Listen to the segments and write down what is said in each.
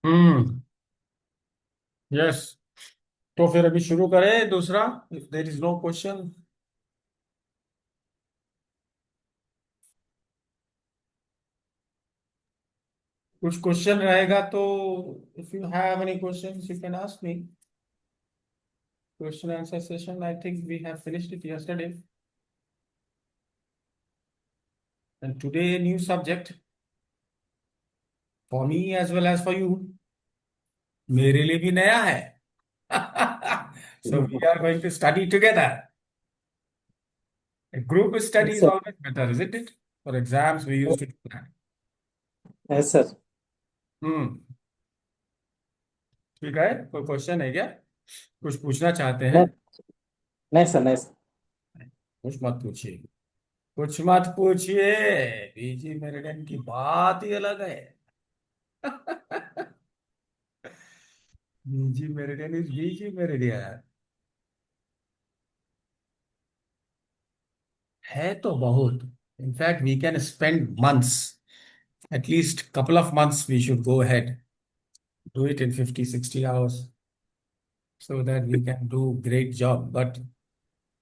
हम्म। Yes. तो फिर अभी शुरू करें दूसरा, if there is no question. कुछ क्वेश्चन रहेगा तो if you have any question you can ask me. Question answer session I think we have finished it yesterday and today new subject for me as well as for you. मेरे लिए भी नया है। So we are going to study together. Group study yes is sir. Always better, isn't it? For exams we used to do that. Yes sir. Hmm. ठीक है, कोई question है क्या? कुछ पूछना चाहते हैं? नहीं, नहीं सर, नहीं सर। कुछ मत पूछिए। कुछ मत पूछिए। बीजी मेरिडियन की बात ही अलग है। BG meridian is BG meridian. है तो बहुत। In fact we can spend months, at least couple of months we should go ahead, do it in 50-60 hours so that we can do great job, but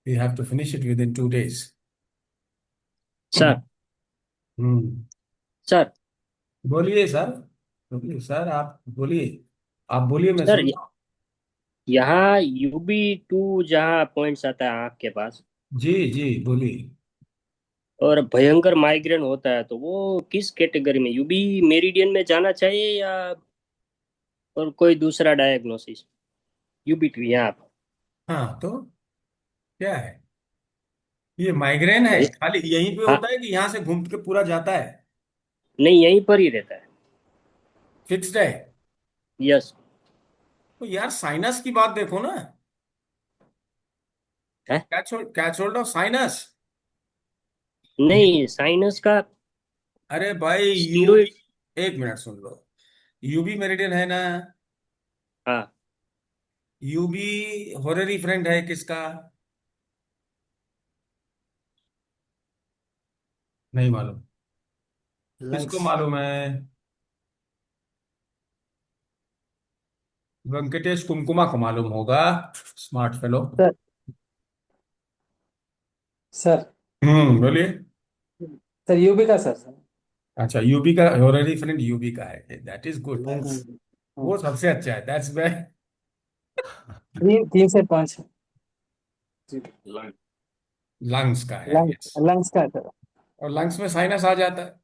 we have to finish it within 2 days. Sir. Hmm. Sir. बोलिए sir. बोलिए sir, आप बोलिए। आप बोलिए, मैं sir, सुन। यहाँ UB2 जहाँ points आता है आँख के पास, जी जी, बोलिए। और भयंकर माइग्रेन होता है, तो वो किस कैटेगरी में, UB मेरिडियन में जाना चाहिए या और कोई दूसरा डायग्नोसिस? UB2 यहाँ पर। हाँ तो क्या है? ये माइग्रेन है, खाली यहीं पे हाँ। होता है कि यहाँ से घूम के पूरा जाता है? नहीं, यहीं पर ही रहता है। फिक्स्ड है? यस। तो यार साइनस की बात देखो ना। है। Catch hold of sinus. नहीं, साइनस का अरे भाई यूबी, स्टीरोइड। एक मिनट सुन लो। यूबी मेरिडियन है ना? हाँ। यूबी हॉररी फ्रेंड है किसका? नहीं मालूम? किसको लंग्स। मालूम है? वेंकटेश कुमकुमा को मालूम होगा। Smart fellow. सर। सर। बोलिए। सर, UB का सर। अच्छा, यूबी का हॉररी फ्रेंड यूबी का है, दैट इज गुड। हम्म। वो सबसे अच्छा है, दैट्स वे। 3 से 5। लंग्स का है, लंग्स यस। लंग्स का है सर। और लंग्स में साइनस आ जाता है।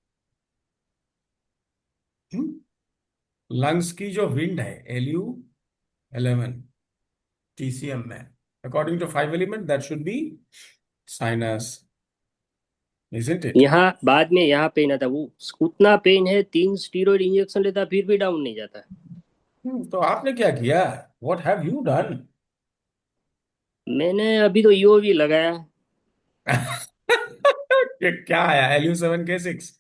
लंग्स की जो विंड है, LU11 TCM में, according to 5 element that should be sinus, isn't it? यहाँ बाद में यहाँ पेन आता है, वो उतना पेन है, 3 स्टीरॉइड इंजेक्शन लेता है, फिर भी डाउन नहीं जाता है। तो आपने क्या किया? What have you done? मैंने अभी तो ईओवी लगाया है। क्या आया, LU7K6?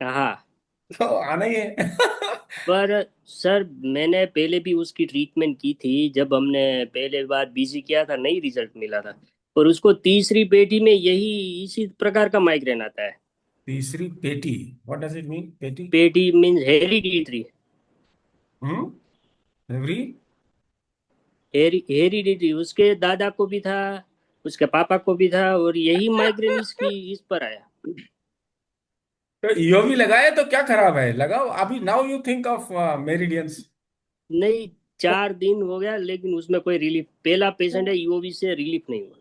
हाँ। तो आना ही है। पर सर, मैंने पहले भी उसकी ट्रीटमेंट की थी, जब हमने पहले बार बीजी किया था, नहीं रिजल्ट मिला था। और उसको तीसरी पेटी में यही इसी प्रकार का माइग्रेन आता है। तीसरी पेटी? व्हाट डज इट मीन पेटी? पेटी मीन्स हेरिडिटरी। एवरी? हेरिडिटरी, उसके दादा को भी था, उसके पापा को भी था, और यही माइग्रेन इसकी इस पर आया। तो ईओवी लगाए तो क्या खराब है, लगाओ अभी। Now you think of meridians. नहीं, 4 दिन हो गया, लेकिन उसमें कोई रिलीफ, पहला पेशेंट है, ईओवी से रिलीफ नहीं हुआ।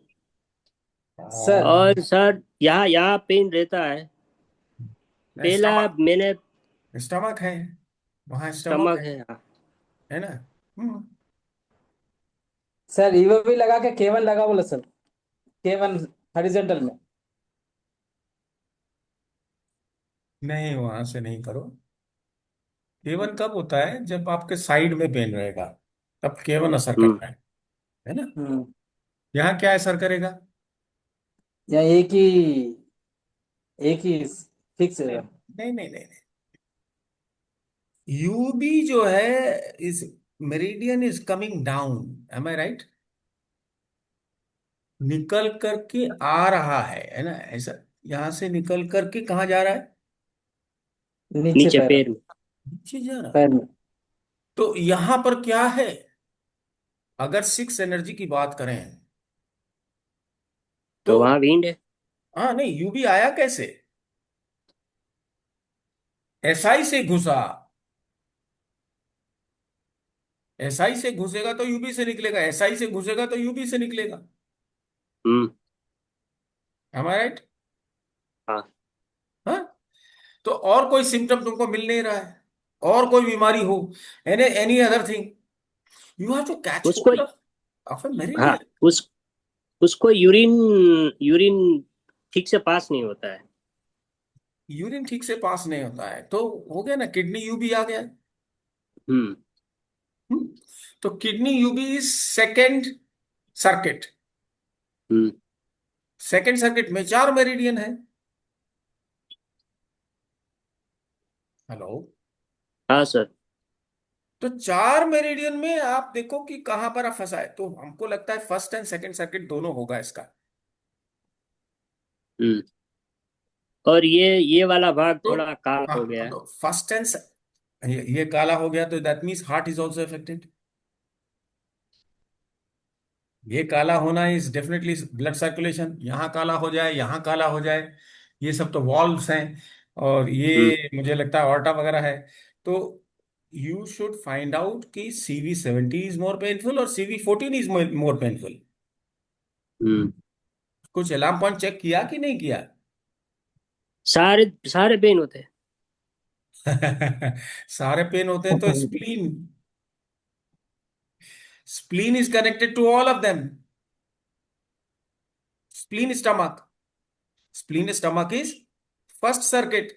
सर, और सर, यहाँ यहाँ पेन रहता है। पहला स्टमक, मैंने। स्टमक है, वहां स्टमक स्टमक है, हाँ। है ना? हम्म। सर, ईवो भी लगा के K1 लगा बोला सर। K1 हॉरिजॉन्टल में। नहीं, वहां से नहीं करो। केवन कब होता है? जब आपके साइड में पेन रहेगा, तब केवन असर हम्म। करता है ना? हम्म। यहाँ क्या असर करेगा? या एक ही फिक्स है। नहीं नहीं नहीं नहीं। यूबी जो है, इस meridian is coming down, am I right? निकल करके आ रहा है ना, ऐसा? यहाँ से निकल करके कहाँ जा रहा है? नीचे पैर नीचे जा रहा है। पैर में। तो यहां पर क्या है, अगर सिक्स एनर्जी की बात करें तो, तो वहां विंड है। हाँ नहीं, यूबी आया कैसे? एसआई से घुसा, एसआई से घुसेगा तो यूबी से निकलेगा, एसआई से घुसेगा तो यूबी से निकलेगा। हम्म। M I right? हाँ। हाँ। तो और कोई सिम्टम तुमको मिल नहीं रहा है, और कोई बीमारी हो, any any other thing, you have to catch उसको, होल्ड ऑफ ए हाँ, मेरिडियन। उस उसको यूरिन यूरिन ठीक से पास नहीं होता है। यूरिन ठीक से पास नहीं होता है तो हो गया ना, किडनी यूबी आ गया। हम्म। हम्म? तो kidney UB is second circuit. हम्म। सेकेंड सर्किट में चार मेरिडियन है। हेलो? हाँ सर। तो चार मेरिडियन में आप देखो कि कहां पर आप फंसा है, तो हमको लगता है फर्स्ट एंड सेकंड सर्किट दोनों होगा इसका। हम्म। और ये वाला भाग तो थोड़ा काला हो हाँ, गया है। तो फर्स्ट एंड, ये काला हो गया तो that means heart is also affected. ये काला होना इज डेफिनेटली ब्लड सर्कुलेशन, यहाँ काला हो जाए, यहाँ काला हो जाए, ये सब तो वॉल्व्स हैं, और हम्म। ये मुझे लगता है ऑर्टा वगैरह है। तो यू शुड फाइंड आउट कि CV70 इज मोर पेनफुल और CV14 इज मोर पेनफुल। हम्म। कुछ अलार्म पॉइंट चेक किया कि नहीं किया? सारे सारे पेन होते सारे पेन होते हैं तो हैं। Spleen, spleen is connected to all of them. Spleen stomach, spleen stomach is first circuit.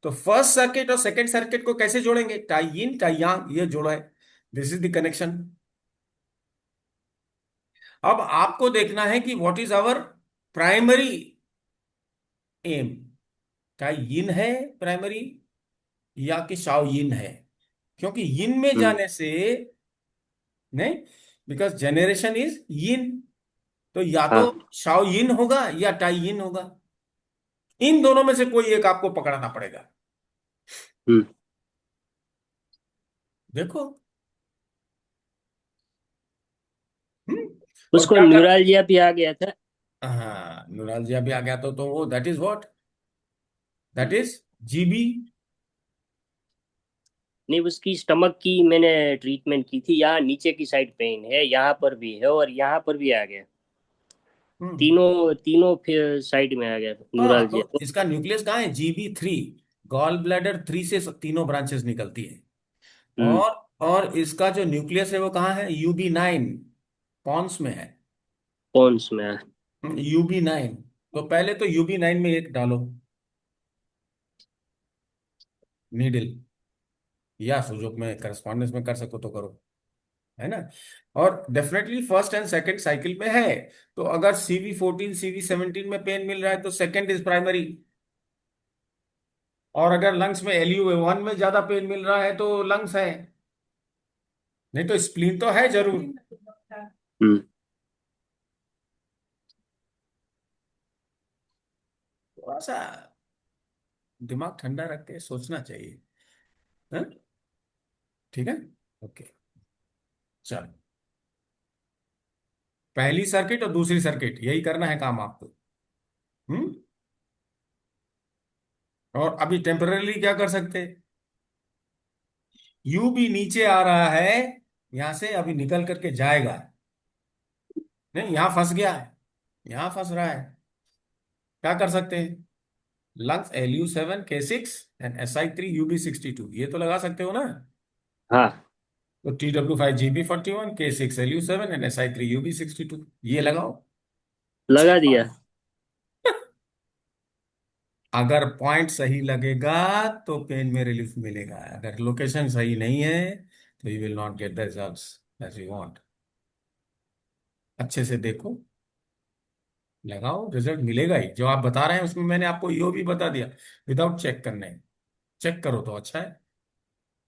तो फर्स्ट सर्किट और सेकंड सर्किट को कैसे जोड़ेंगे? टाई इन टाई यांग, ये जोड़ा है, दिस इज द कनेक्शन। अब आपको देखना है कि what is our primary aim, Tai Yin है प्राइमरी या कि शाओ यिन है, क्योंकि यिन में हम्म। जाने से नहीं, बिकॉज जेनरेशन इज यिन, तो या तो हाँ। शाओ यिन होगा या टाई यिन होगा, इन दोनों में से कोई एक आपको पकड़ना पड़ेगा। हम्म। देखो। हम्म। और उसको क्या कर, न्यूरालजिया भी आ गया था। हाँ न्यूरालजिया भी आ गया तो वो that is what, that is GB. नहीं, उसकी स्टमक की मैंने ट्रीटमेंट की थी। यहाँ नीचे की साइड पेन है, यहाँ पर भी है और यहाँ पर भी आ गया। हम्म। तीनों तीनों फिर साइड में आ गया हाँ न्यूरालजिया तो तो। इसका न्यूक्लियस कहाँ है? GB3, गॉल ब्लैडर 3 से तीनों ब्रांचेस निकलती है। हम्म। और इसका जो न्यूक्लियस है वो कहाँ है? UB9, पॉन्स में है। पॉन्स में है। UB9, तो पहले तो UB9 में एक डालो नीडल, या सुजोक में करस्पॉन्डेंस में कर सको तो करो, है ना? और definitely first and second cycle में है। तो अगर CV14 CV17 में पेन मिल रहा है तो सेकंड इज प्राइमरी, और अगर लंग्स में LU1 में ज्यादा पेन मिल रहा है तो लंग्स है, नहीं तो स्प्लीन तो है जरूर। हम्म। थोड़ा सा दिमाग ठंडा रख के सोचना चाहिए। हाँ? ठीक है। ओके, चलो, पहली सर्किट और दूसरी सर्किट यही करना है काम आपको। हम्म। और अभी टेम्पररी क्या कर सकते हैं? यू भी नीचे आ रहा है, यहां से अभी निकल करके जाएगा, नहीं यहां फंस गया है, यहां फंस रहा है, क्या कर सकते हैं? Lungs LU7 K6 and SI3 UB62, ये तो लगा सकते हो ना? हाँ, तो TW5 GB41 K6 LU7 and SI3 UB62, ये लगाओ। लगा दिया। अगर पॉइंट सही लगेगा तो पेन में रिलीफ मिलेगा, अगर लोकेशन सही नहीं है तो you will not get the results that you want. अच्छे से देखो, लगाओ, रिजल्ट मिलेगा ही, जो आप बता रहे हैं उसमें मैंने आपको यो भी बता दिया विदाउट चेक करने। चेक करो तो अच्छा है,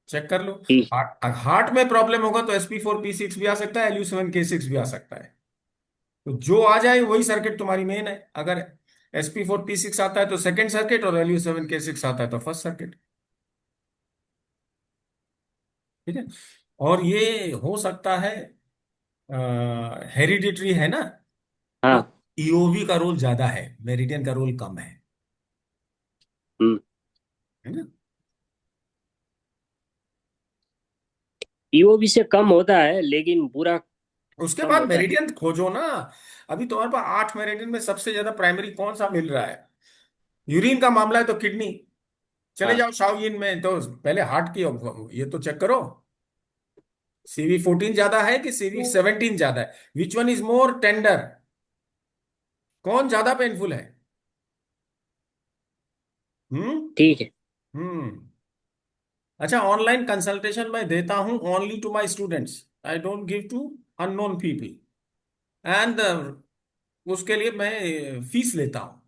चेक कर लो। ठीक। हार्ट, हार्ट में प्रॉब्लम होगा तो SP4 P6 भी आ सकता है, LU7 K6 भी आ सकता है। तो जो आ जाए वही सर्किट तुम्हारी मेन है। अगर SP4 P6 आता है तो सेकंड सर्किट, और LU7 K6 आता है तो फर्स्ट सर्किट। ठीक है। और ये हो सकता है, हेरिडिटरी है ना, तो हाँ। ईओवी का रोल ज्यादा है, मेरिडियन का रोल कम हम्म। है ना। ईओबी से कम होता है लेकिन पूरा उसके कम बाद होता है। मेरिडियन खोजो ना। अभी तुम्हारे पास 8 मेरिडियन में सबसे ज्यादा प्राइमरी कौन सा मिल रहा है? यूरिन का मामला है तो किडनी। चले हाँ। जाओ शाओलिन में, तो पहले हार्ट की ये तो चेक करो। CV14 ज्यादा है कि CV17 ज्यादा है? Which one is more tender? कौन ज्यादा पेनफुल है? हम्म। ठीक है। हम्म। अच्छा, ऑनलाइन कंसल्टेशन मैं देता हूं only to my students. I don't give to unknown people. And उसके लिए मैं फीस लेता हूं।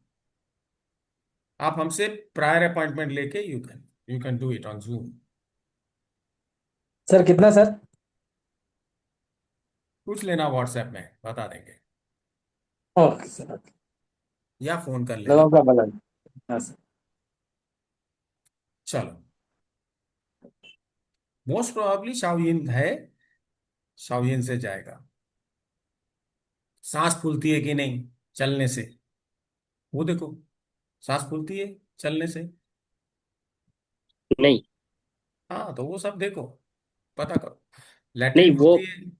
आप हमसे प्रायर अपॉइंटमेंट लेके you can do it on Zoom. Sir कितना सर? पूछ लेना, व्हाट्सएप में बता देंगे, ओके सर, ओके। या फोन कर लेना। लोगों का भला। हाँ सर। चलो, मोस्ट प्रोबेबली शाओलिन है, शाओलिन से जाएगा। सांस फूलती है कि नहीं चलने से? वो देखो, सांस फूलती है चलने से? नहीं। हाँ, तो वो सब देखो, पता करो। नहीं लैट्रिन वो होती है,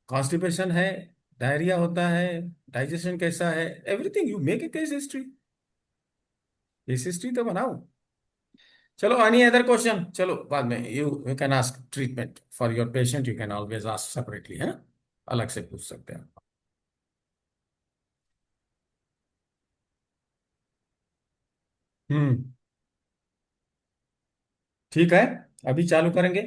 कॉन्स्टिपेशन है, डायरिया होता है, डाइजेशन कैसा है, everything you make a case history. Case history तो बनाओ। चलो, एनी अदर क्वेश्चन? चलो, बाद में you you can ask treatment for your patient, you can always ask separately, है ना, अलग से पूछ सकते हैं। हम्म। ठीक है, अभी चालू करेंगे।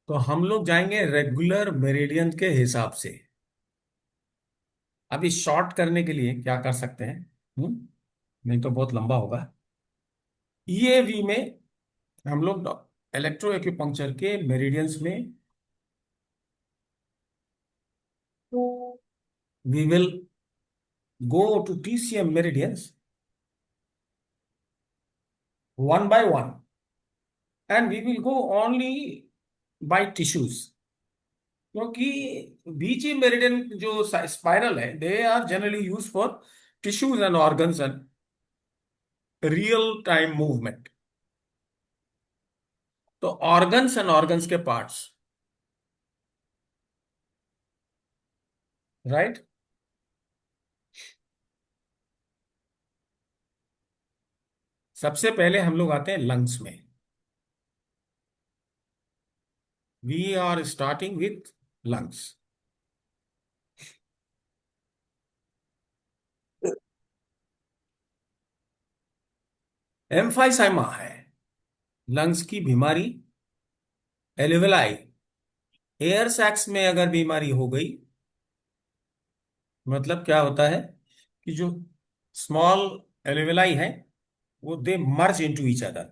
तो हम लोग जाएंगे रेगुलर मेरिडियन के हिसाब से। अभी शॉर्ट करने के लिए क्या कर सकते हैं? नहीं तो बहुत लंबा होगा। ईएवी में हम लोग इलेक्ट्रो एक्यूपंक्चर के मेरिडियंस में we will go to TCM meridians one by one, and we will go only by tissues, क्योंकि बीची मेरिडियन जो स्पाइरल है, they are generally use for tissues and organs and real time movement. तो organs and organs के parts, right. सबसे पहले हम लोग आते हैं लंग्स में। We are starting with lungs. Emphysema है लंग्स की बीमारी। एल्वेलाई, एयर सैक्स में अगर बीमारी हो गई, मतलब क्या होता है कि जो स्मॉल एल्वेलाई है, वो दे मर्ज इनटू ईच अदर,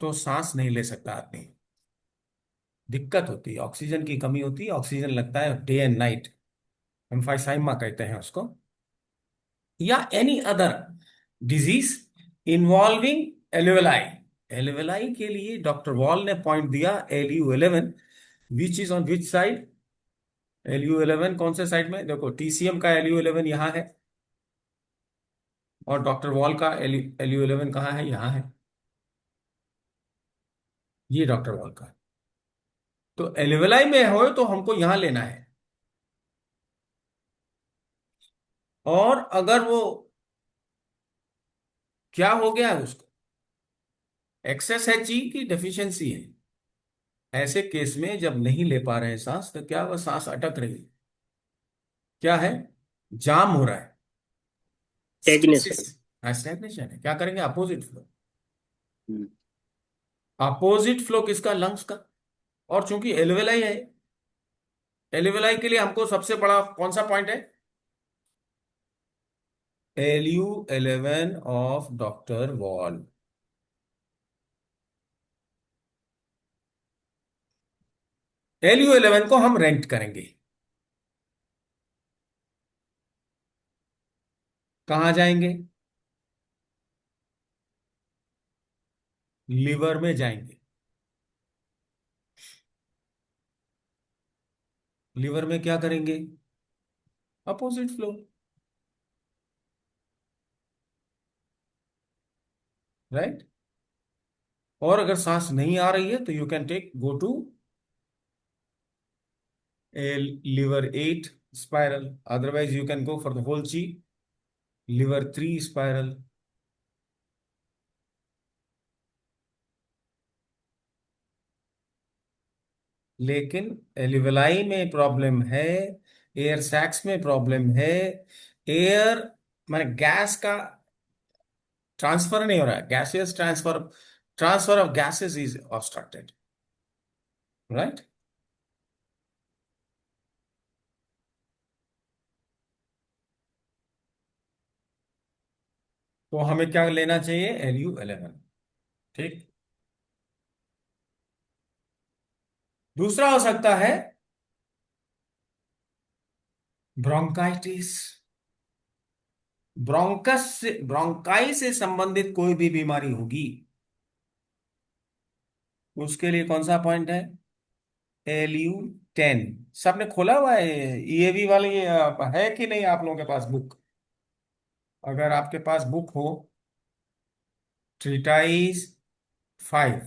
तो सांस नहीं ले सकता आदमी, दिक्कत होती है, ऑक्सीजन की कमी होती है, ऑक्सीजन लगता है डे एंड नाइट। एम्फाइसाइमा कहते हैं उसको। या any other disease involving alveoli. Alveoli के लिए डॉक्टर वॉल ने पॉइंट दिया LU11, which is on which side? LU11 कौन से साइड में? देखो, TCM का LU11 यहाँ है, और डॉक्टर वॉल का LU11 कहाँ है? यहाँ है। ये डॉक्टर वॉल का है। तो एल्वेलाई में हो तो हमको यहां लेना है। और अगर वो क्या हो गया है उसको, एक्सेस है, ची की डेफिशिएंसी है, ऐसे केस में जब नहीं ले पा रहे हैं सांस, तो क्या, वो सांस अटक रही है, क्या है, जाम हो रहा है, स्टेगनेशन। स्टैग्नेशन है, क्या करेंगे? Opposite flow. अपोजिट फ्लो किसका? लंग्स का। और चूंकि एल्वेलाई है, एल्वेलाई के लिए हमको सबसे बड़ा कौन सा पॉइंट है? LU11 of doctor wall. LU11 को हम रेंट करेंगे। कहाँ जाएंगे? लिवर में जाएंगे। लिवर में क्या करेंगे? Opposite flow. राइट। और अगर सांस नहीं आ रही है तो you can take go to a liver 8 spiral. Otherwise, you can go for the whole G, liver 3 spiral. लेकिन एल्वियोलाई में प्रॉब्लम है, एयर सैक्स में प्रॉब्लम है। एयर माने गैस का ट्रांसफर नहीं हो रहा है, gaseous transfer, transfer of gases is obstructed. Right. तो हमें क्या लेना चाहिए? LU11। ठीक। दूसरा हो सकता है ब्रोंकाइटिस। ब्रोंकस से, ब्रोंकाई से संबंधित कोई भी बीमारी होगी, उसके लिए कौन सा पॉइंट है? LU10। सबने खोला हुआ है EAV वाले? ये है कि नहीं आप लोगों के पास बुक? अगर आपके पास बुक हो, ट्रीटाइज 5,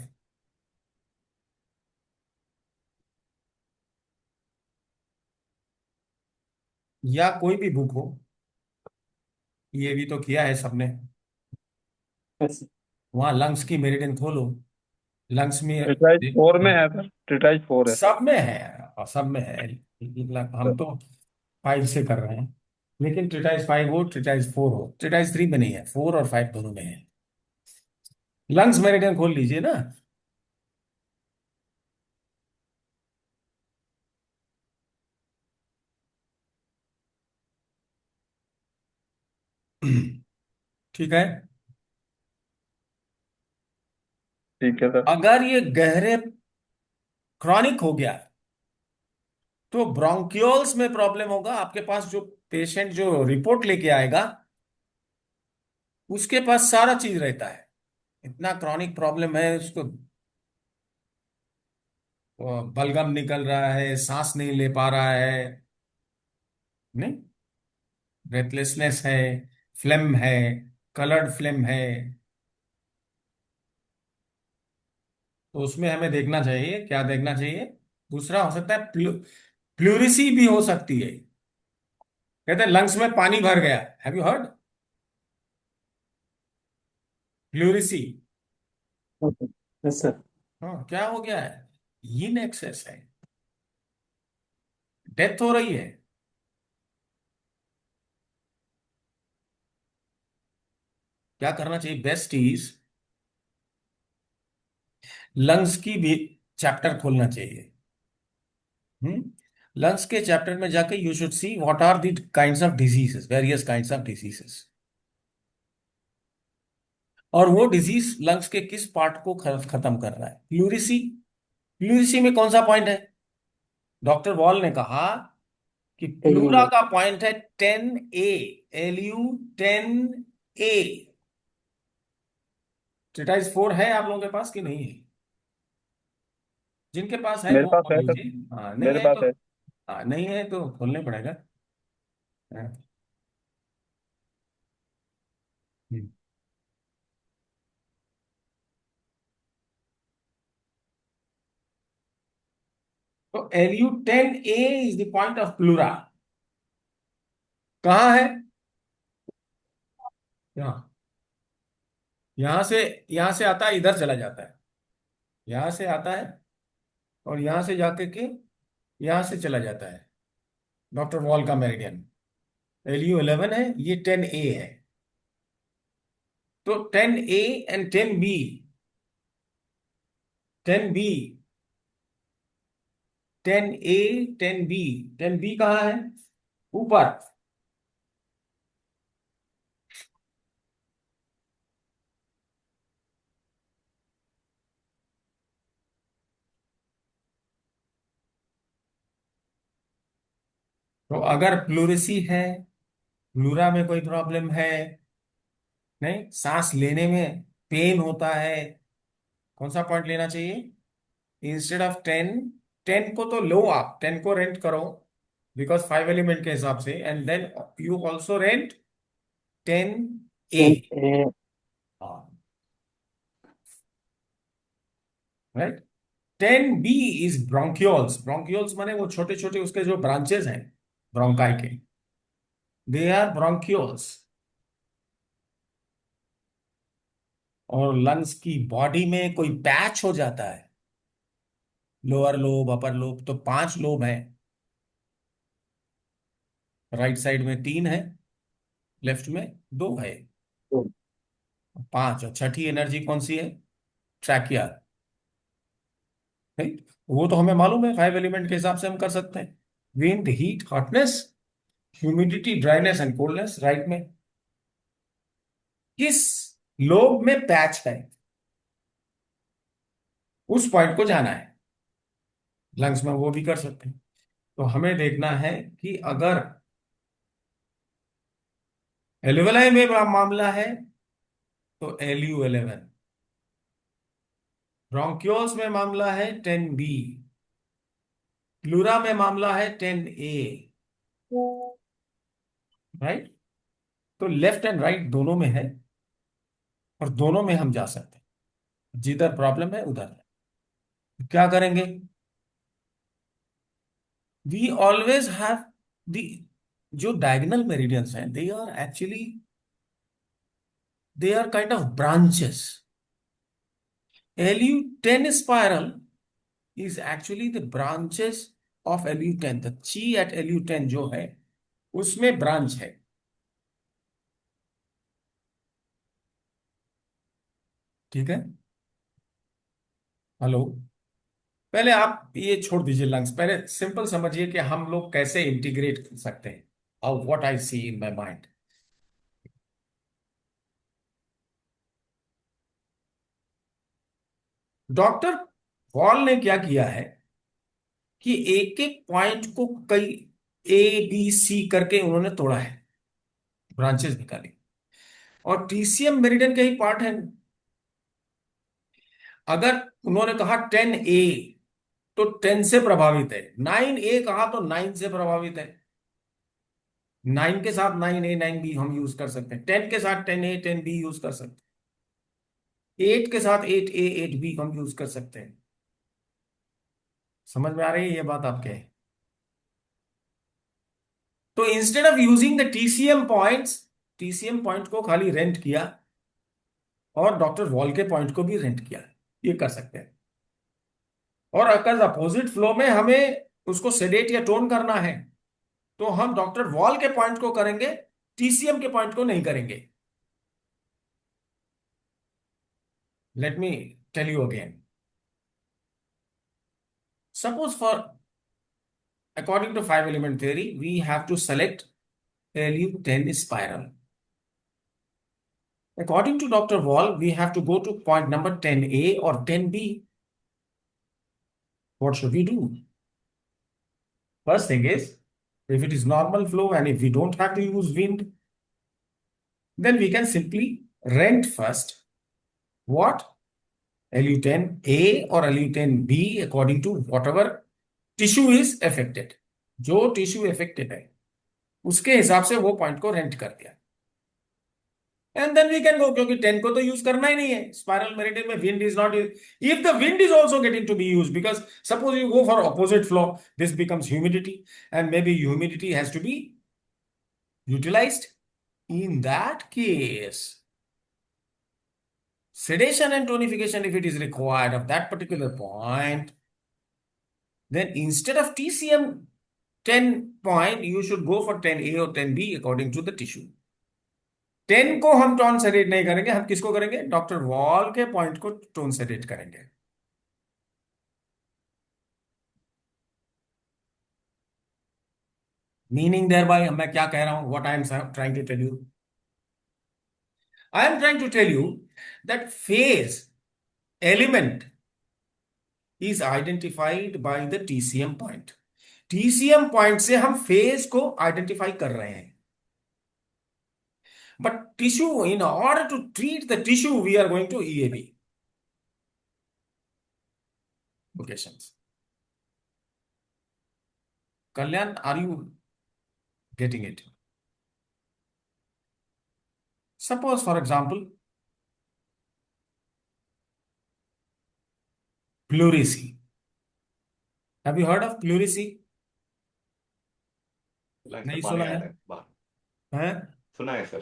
या कोई भी बुक हो, EAV तो किया है सबने, Yes, sir. वहां लंग्स की मेरिडियन खोलो। लंग्स में ट्रिटाइज 4 में है सर, ट्रिटाइज 4 है। सब में है, और सब में है। हम तो 5 से कर रहे हैं, लेकिन ट्रिटाइज 5 हो, ट्रिटाइज 4 हो, ट्रिटाइज 3 में नहीं है, 4 और 5 दोनों में है। लंग्स मेरिडियन खोल लीजिए ना। ठीक है। ठीक है सर। अगर ये गहरे क्रॉनिक हो गया तो ब्रोंक्यूल्स में प्रॉब्लम होगा। आपके पास जो पेशेंट जो रिपोर्ट लेके आएगा, उसके पास सारा चीज रहता है। इतना क्रॉनिक प्रॉब्लम है उसको, बलगम निकल रहा है, सांस नहीं ले पा रहा है, नहीं, ब्रेथलेसनेस है, फ्लेम है, कलर्ड फ्लेम है। तो उसमें हमें देखना चाहिए, क्या देखना चाहिए? दूसरा हो सकता है प्लूरिसी भी हो सकती है। कहते हैं लंग्स में पानी भर गया। Have you heard? Pleurisy. Okay. Yes, sir. हाँ, क्या हो गया है? इन एक्सेस है, डेथ हो रही है। क्या करना चाहिए? बेस्ट इज लंग्स की भी चैप्टर खोलना चाहिए। लंग्स के चैप्टर में जाके you should see what are the kinds of diseases, various kinds of diseases, और वो डिजीज लंग्स के किस पार्ट को खत्म कर रहा है। प्लूरिसी, प्लूरिसी में कौन सा पॉइंट है? डॉक्टर वॉल ने कहा कि प्लूरा LU11. का पॉइंट है 10A। LU10A। ट्रिटाइज 4 है आप लोगों के पास कि नहीं है? जिनके पास है मेरे वो पास खोल है सर, लीजिए। हाँ, नहीं मेरे है पास तो, है। हाँ नहीं है तो खोलने पड़ेगा। हाँ, हम्म। तो LU10A is the point of pleura. कहाँ है? यहाँ। यहां से आता है, इधर चला जाता है, यहां से आता है और यहां से जाके के यहां से चला जाता है। डॉक्टर वॉल का मेरिडियन LU11 है, ये 10A है। तो 10A and 10B, 10B, 10A, 10B, 10B कहाँ है? ऊपर। तो अगर प्लूरेसी है, प्लूरा में कोई प्रॉब्लम है, नहीं, सांस लेने में पेन होता है, कौन सा पॉइंट लेना चाहिए? इंस्टेड ऑफ 10, 10 को तो लो, आप 10 को रेंट करो बिकॉज 5 एलिमेंट के हिसाब से, and then you also rent 10A, A, right? 10B is bronchioles. Bronchioles माने वो छोटे छोटे उसके जो ब्रांचेस हैं ब्रोंकाई के, दे आर ब्रोंक्यूल्स। और लंग्स की बॉडी में कोई पैच हो जाता है, लोअर लोब, अपर लोब, तो 5 लोब हैं। राइट साइड में 3 है, लेफ्ट में 2 है, 5। और छठी एनर्जी कौन सी है? Trachea, right? वो तो हमें मालूम है, 5 एलिमेंट के हिसाब से हम कर सकते हैं। Wind, heat, hotness, humidity, dryness and coldness. Right में किस लोब में पैच है, उस पॉइंट को जाना है। लंग्स में वो भी कर सकते हैं। तो हमें देखना है कि अगर एल्वेलाई में मामला है तो LU11, ब्रोंक्योल्स में मामला है 10B, प्लूरा में मामला है 10A, राइट? तो लेफ्ट एंड राइट दोनों में है, और दोनों में हम जा सकते हैं। जिधर प्रॉब्लम है उधर है। क्या करेंगे? वी ऑलवेज हैव द जो डायगोनल मेरिडियंस हैं, they are kind of branches. LU10 spiral is actually the branches of LU10। the chi at LU10 जो है उसमें ब्रांच है, ठीक है? हेलो, पहले आप ये छोड़ दीजिए लंग्स, पहले सिंपल समझिए कि हम लोग कैसे इंटीग्रेट कर सकते हैं, और what I see in my mind. Doctor Voll ने क्या किया है कि एक एक पॉइंट को कई ABC करके उन्होंने तोड़ा है, ब्रांचेस निकाली। और TCM मेरिडियन के ही पार्ट है। अगर उन्होंने कहा 10A तो 10 से प्रभावित है, 9A कहा तो 9 से प्रभावित है। 9 के साथ 9A 9B हम यूज कर सकते हैं, 10 के साथ 10A 10B यूज कर सकते हैं, 8 के साथ 8A 8B हम यूज कर सकते हैं। समझ में आ रही है ये बात आपके? तो instead of using the TCM point को खाली रेंट किया, और डॉक्टर वॉल के पॉइंट को भी रेंट किया, ये कर सकते हैं। और अगर अपोजिट फ्लो में हमें उसको सेडेट या टोन करना है तो हम डॉक्टर वॉल के पॉइंट को करेंगे, TCM के पॉइंट को नहीं करेंगे। Let me tell you again. Suppose for according to 5 element theory we have to select LU10 spiral. According to Dr. Wall we have to go to point number 10A or 10B. What should we do? First thing is, if it is normal flow and if we don't have to use wind, then we can simply rent first what? LU10A or LU10B according to whatever tissue is affected. जो tissue affected है उसके हिसाब से वो point को rent कर दिया, and then we can go, क्योंकि 10 को तो यूज करना ही नहीं है। स्पाइरल मेरिडियन में wind is not, if the wind is also getting to be used, because suppose you go for opposite flow, this becomes humidity, and may be humidity has to be utilized. In that case sedation and tonification, if it is required of that particular point, then instead of TCM 10 point you should go for 10A or 10B according to the tissue। 10 को हम tone sedate नहीं करेंगे, हम किसको करेंगे? Doctor Voll के point को tone sedate करेंगे। मीनिंग देयर बाय मैं क्या कह रहा हूं, what I am trying to tell you? I am trying to tell you that phase element is identified by the TCM point. TCM point से हम फेज को आइडेंटिफाई कर रहे हैं, but tissue, in order to treat the tissue we are going to EAB। locations. Kalyan, are you getting it? Suppose, for example, pleurisy. Have you heard of pleurisy? Like नहीं से पानी सुना आ है? रहा है बाहर, हैं? सुना है सर.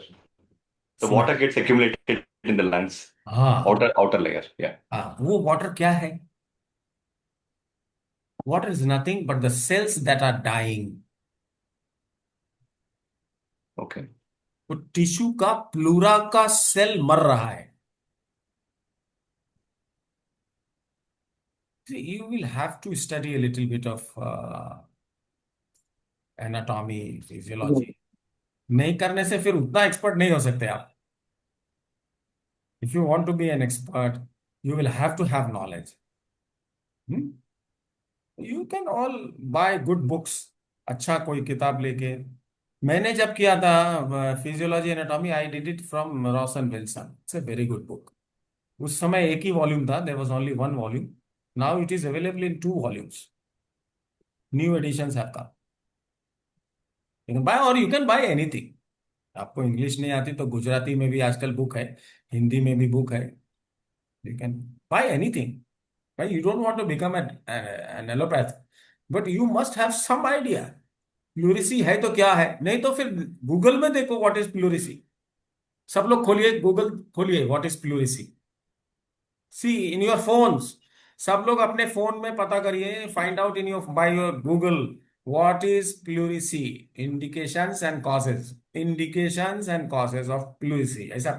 The सुना water gets accumulated in the lungs, हाँ outer layer. Yeah. हाँ, वो वाटर क्या है? Water is nothing but the cells that are dying. Okay. तो टिश्यू का प्लूरा का सेल मर रहा है. See, you will have to study a little bit of anatomy, physiology. नहीं करने से फिर उतना एक्सपर्ट नहीं हो सकते आप. If you want to be an expert, you will have to have knowledge. You can all buy good books. अच्छा कोई किताब लेके. मैंने जब किया था physiology anatomy, I did it from Ross and Wilson. It's a very good book. उस समय एक ही वॉल्यूम था, there was only one volume. Now it is available in 2 volumes. New editions have come. You can buy, और you can buy anything. आपको English नहीं आती तो गुजराती में भी आजकल बुक है, हिंदी में भी बुक है. You can buy anything. भाई, you don't want to become an allopath, but you must have some idea. Pleurisy है तो क्या है, नहीं तो फिर गूगल में देखो व्हाट इज प्लूरिसी. सब लोग खोलिए, गूगल खोलिए, what is pleurisy. See in your phones. सब लोग अपने फोन में पता करिए, find out in your by your Google what is pleurisy. Indications and causes, indications and causes of pleurisy, ऐसा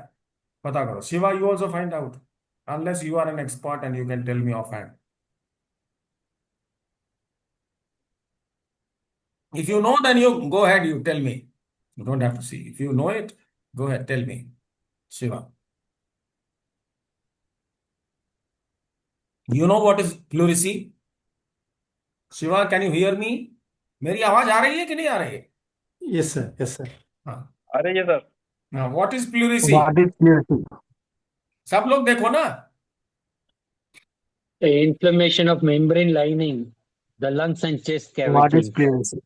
पता करो. Shiva, you also find out, unless you are an expert and you can tell me offhand. If you know, then you go ahead, you tell me. You don't have to see. If you know it, go ahead, tell me. Shiva. You know what is pleurisy? Shiva, can you hear me? मेरी आवाज आ रही है कि नहीं आ रही है? Yes, sir. Yes, sir. हाँ. आ रही है sir. What is pleurisy? What is pleurisy? सब लोग देखो ना. The inflammation of membrane lining, the lungs and chest What is cavity, pleurisy?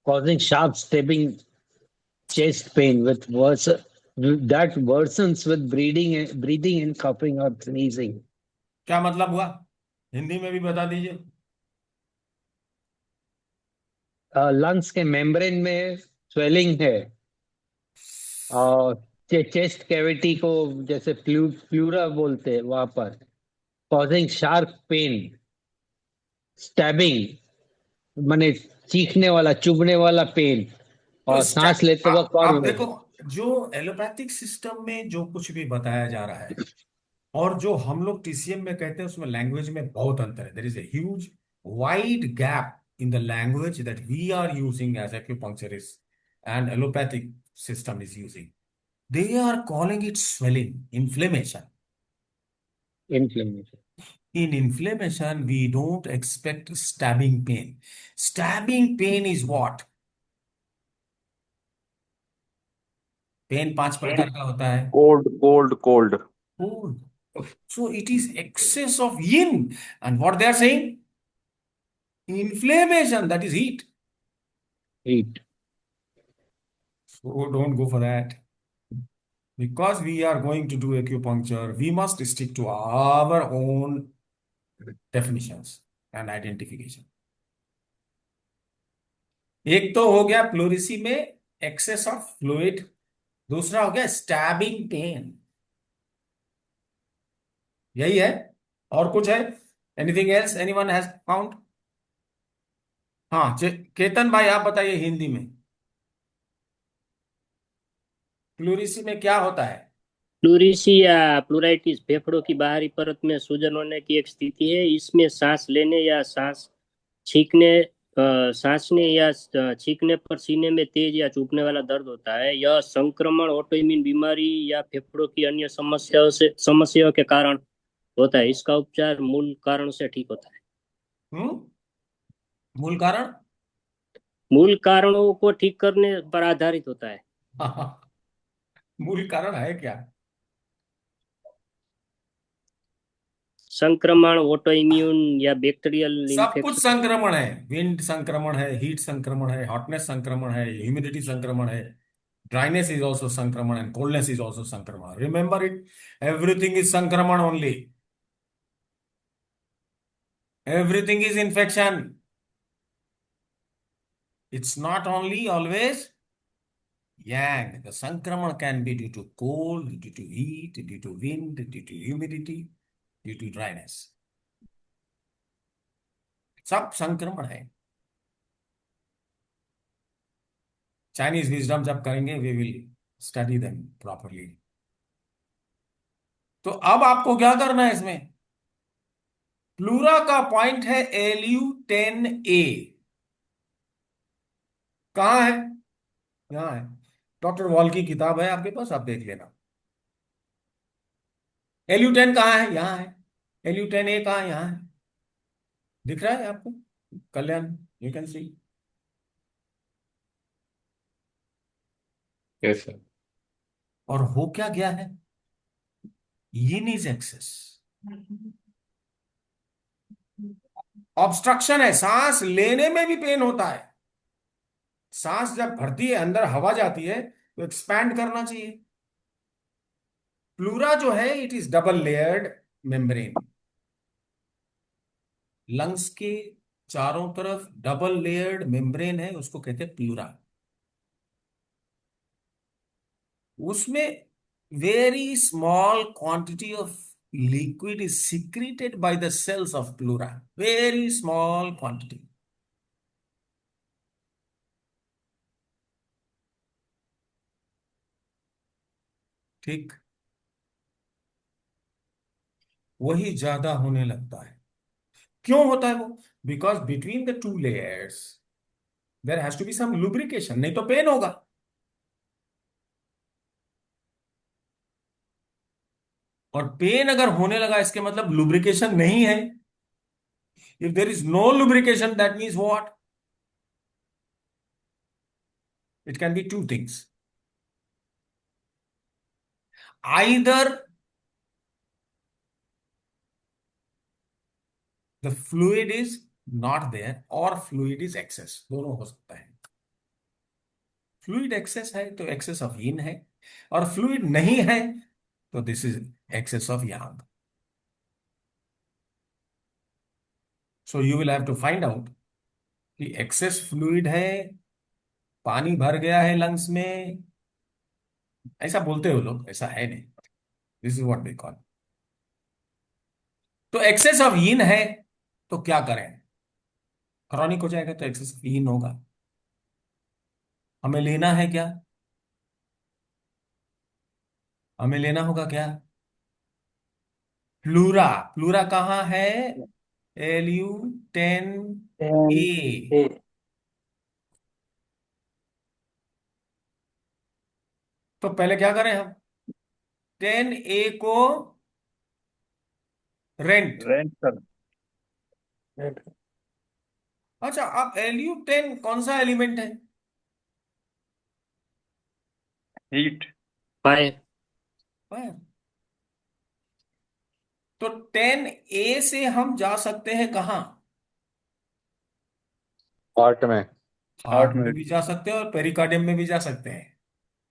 causing sharp stabbing chest pain that worsens with breathing and coughing or sneezing. क्या मतलब हुआ? हिंदी में भी बता दीजिए. लंग्स के मेम्ब्रेन में स्वेलिंग है और चेस्ट कैविटी को जैसे प्लूरा बोलते हैं वहां पर, causing sharp pain, stabbing माने चीखने वाला, चुभने वाला पेन, और सांस लेते वक्त आप देखो, जो एलोपैथिक सिस्टम में जो कुछ भी बताया जा रहा है और जो हम लोग टीसीएम में कहते हैं, उसमें लैंग्वेज में बहुत अंतर है. There is a huge wide gap in the language that we are using as acupuncturists and allopathic system is using. They are calling it swelling, inflammation. inflammation. In inflammation, we don't expect stabbing pain. Stabbing pain is what? Pain 5 प्रकार का होता है. Cold cold cold. Cold. So it is excess of yin. And what they are saying? Inflammation, that is heat. Heat. So don't go for that. Because we are going to do acupuncture, we must stick to our own definitions and identification. एक तो हो गया pleurisy में access of fluid, दूसरा हो गया stabbing pen. यही है, और कुछ है? Anything else anyone has found? हाँ, केतन भाई आप बताइए हिंदी में, प्लूरिसी में क्या होता है? प्लूरिसी या प्लूराइटिस फेफड़ों की बाहरी परत में सूजन होने की एक स्थिति है. इसमें सांस लेने या सांसने या छींकने पर सीने में तेज या चुभने वाला दर्द होता है. यह संक्रमण, ऑटोइम्यून बीमारी या फेफड़ों की अन्य समस्याओं के कारण होता है. इसका उपचार मूल कारण से ठीक होता है. मूल कारण? मूल कारणों को ठीक करने पर आधारित होता है. मूल कारण है क्या? संक्रमण, ऑटो इम्यून या बैक्टीरियल सब कुछ इन्फेक्शन? संक्रमण है। विंड संक्रमण है, हीट संक्रमण है, हॉटनेस संक्रमण है, ह्यूमिडिटी संक्रमण है, ड्राइनेस इज ऑल्सो संक्रमण एंड कोल्डनेस इज ऑल्सो संक्रमण। रिमेंबर इट, एवरीथिंग इज संक्रमण only, everything is infection. It's not only always yang. The sankraman can be due to cold, due to heat, due to wind, due to humidity, due to dryness. सब संक्रमण है। Chinese wisdom जब करेंगे we will study them properly. तो अब आपको क्या करना है इसमें, प्लूरा का पॉइंट है Lu10A। कहां है, यहां है। डॉक्टर वॉल की किताब है आपके पास, आप देख लेना। Lu10 कहाँ है, यहाँ है। Lu10A कहाँ है, यहाँ है। दिख रहा है आपको, Kalyan, you can see. Yes, sir. और हो क्या गया है, yin इज एक्सेस, ऑब्स्ट्रक्शन है, सांस लेने में भी पेन होता है। सांस जब भरती है, अंदर हवा जाती है तो एक्सपैंड करना चाहिए। प्लूरा जो है it is double layered membrane, lungs के चारों तरफ डबल लेयर्ड मेम्ब्रेन है, उसको कहते हैं प्लूरा। उसमें very small quantity of liquid is secreted by the cells of pleura, very small quantity। ठीक, वही ज्यादा होने लगता है। क्यों होता है वो, because between the two layers there has to be some lubrication, नहीं तो पेन होगा। और पेन अगर होने लगा इसके मतलब लुब्रिकेशन नहीं है। If there is no lubrication that means what, it can be two things, either the fluid is not there और फ्लूइड इज एक्सेस, दोनों हो सकता है। फ्लूइड एक्सेस है तो एक्सेस ऑफ यिन है, और फ्लूइड नहीं है तो this is excess of yang. So you will have to find out कि एक्सेस फ्लूइड है, पानी भर गया है लंग्स में, ऐसा बोलते हो लोग, ऐसा है नहीं। This is what they call. तो एक्सेस ऑफ यिन है तो क्या करें, क्रॉनिक हो जाएगा तो एक्सेस ऑफ यिन होगा। हमें लेना है क्या, हमें लेना होगा क्या, प्लूरा। प्लूरा कहाँ है, Lu10A। A. तो पहले क्या करें हम, 10A को रेंट। Rent sir. अच्छा, अब Lu10 कौन सा एलिमेंट है, हीट। फायर। फायर। तो 10A से हम जा सकते हैं कहाँ, हार्ट में। हार्ट में। में भी जा सकते हैं और पेरिकार्डियम में भी जा सकते हैं।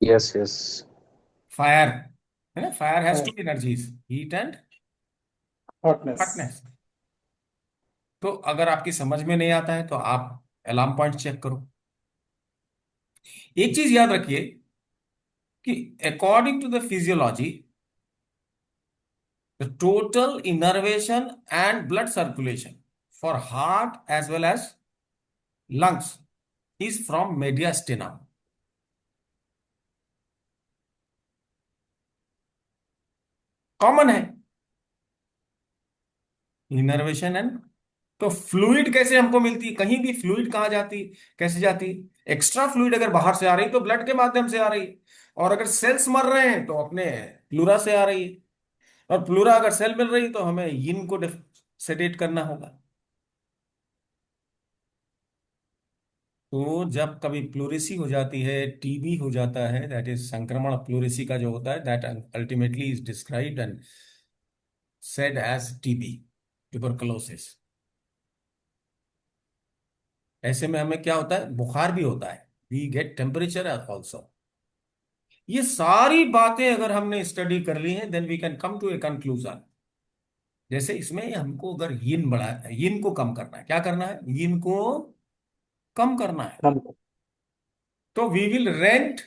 Yes yes. फायर है ना, fire has two energies, heat and Hotness. Hotness. तो अगर आपकी समझ में नहीं आता है तो आप अलार्म पॉइंट चेक करो। एक चीज याद रखिए कि according to the physiology, the total innervation and blood circulation for heart as well as lungs is from mediastinum। Common है इनर्वेशन एंड। तो फ्लूइड कैसे हमको मिलती है, कहीं भी फ्लूइड कहाँ जाती, कैसे जाती, एक्स्ट्रा फ्लूइड अगर बाहर से आ रही तो ब्लड के माध्यम से आ रही, और अगर सेल्स मर रहे हैं तो अपने प्लूरा से आ रही है, और प्लूरा अगर सेल मिल रही तो हमें यिन को सेडेट करना होगा। तो जब कभी प्लूरेसी हो जाती है, टीबी हो जाता है, दैट इज संक्रमण प्लूरेसी का जो होता है, that ultimately is described and said as TB, tuberculosis. ऐसे में हमें क्या होता है, बुखार भी होता है, वी गेट टेम्परेचर ऑल्सो. ये सारी बातें अगर हमने स्टडी कर ली हैं, then we can come to a conclusion. जैसे इसमें हमको अगर यीन बढ़ा, यीन को कम करना है, क्या करना है, यीन को कम करना है, हम तो वी विल रेंट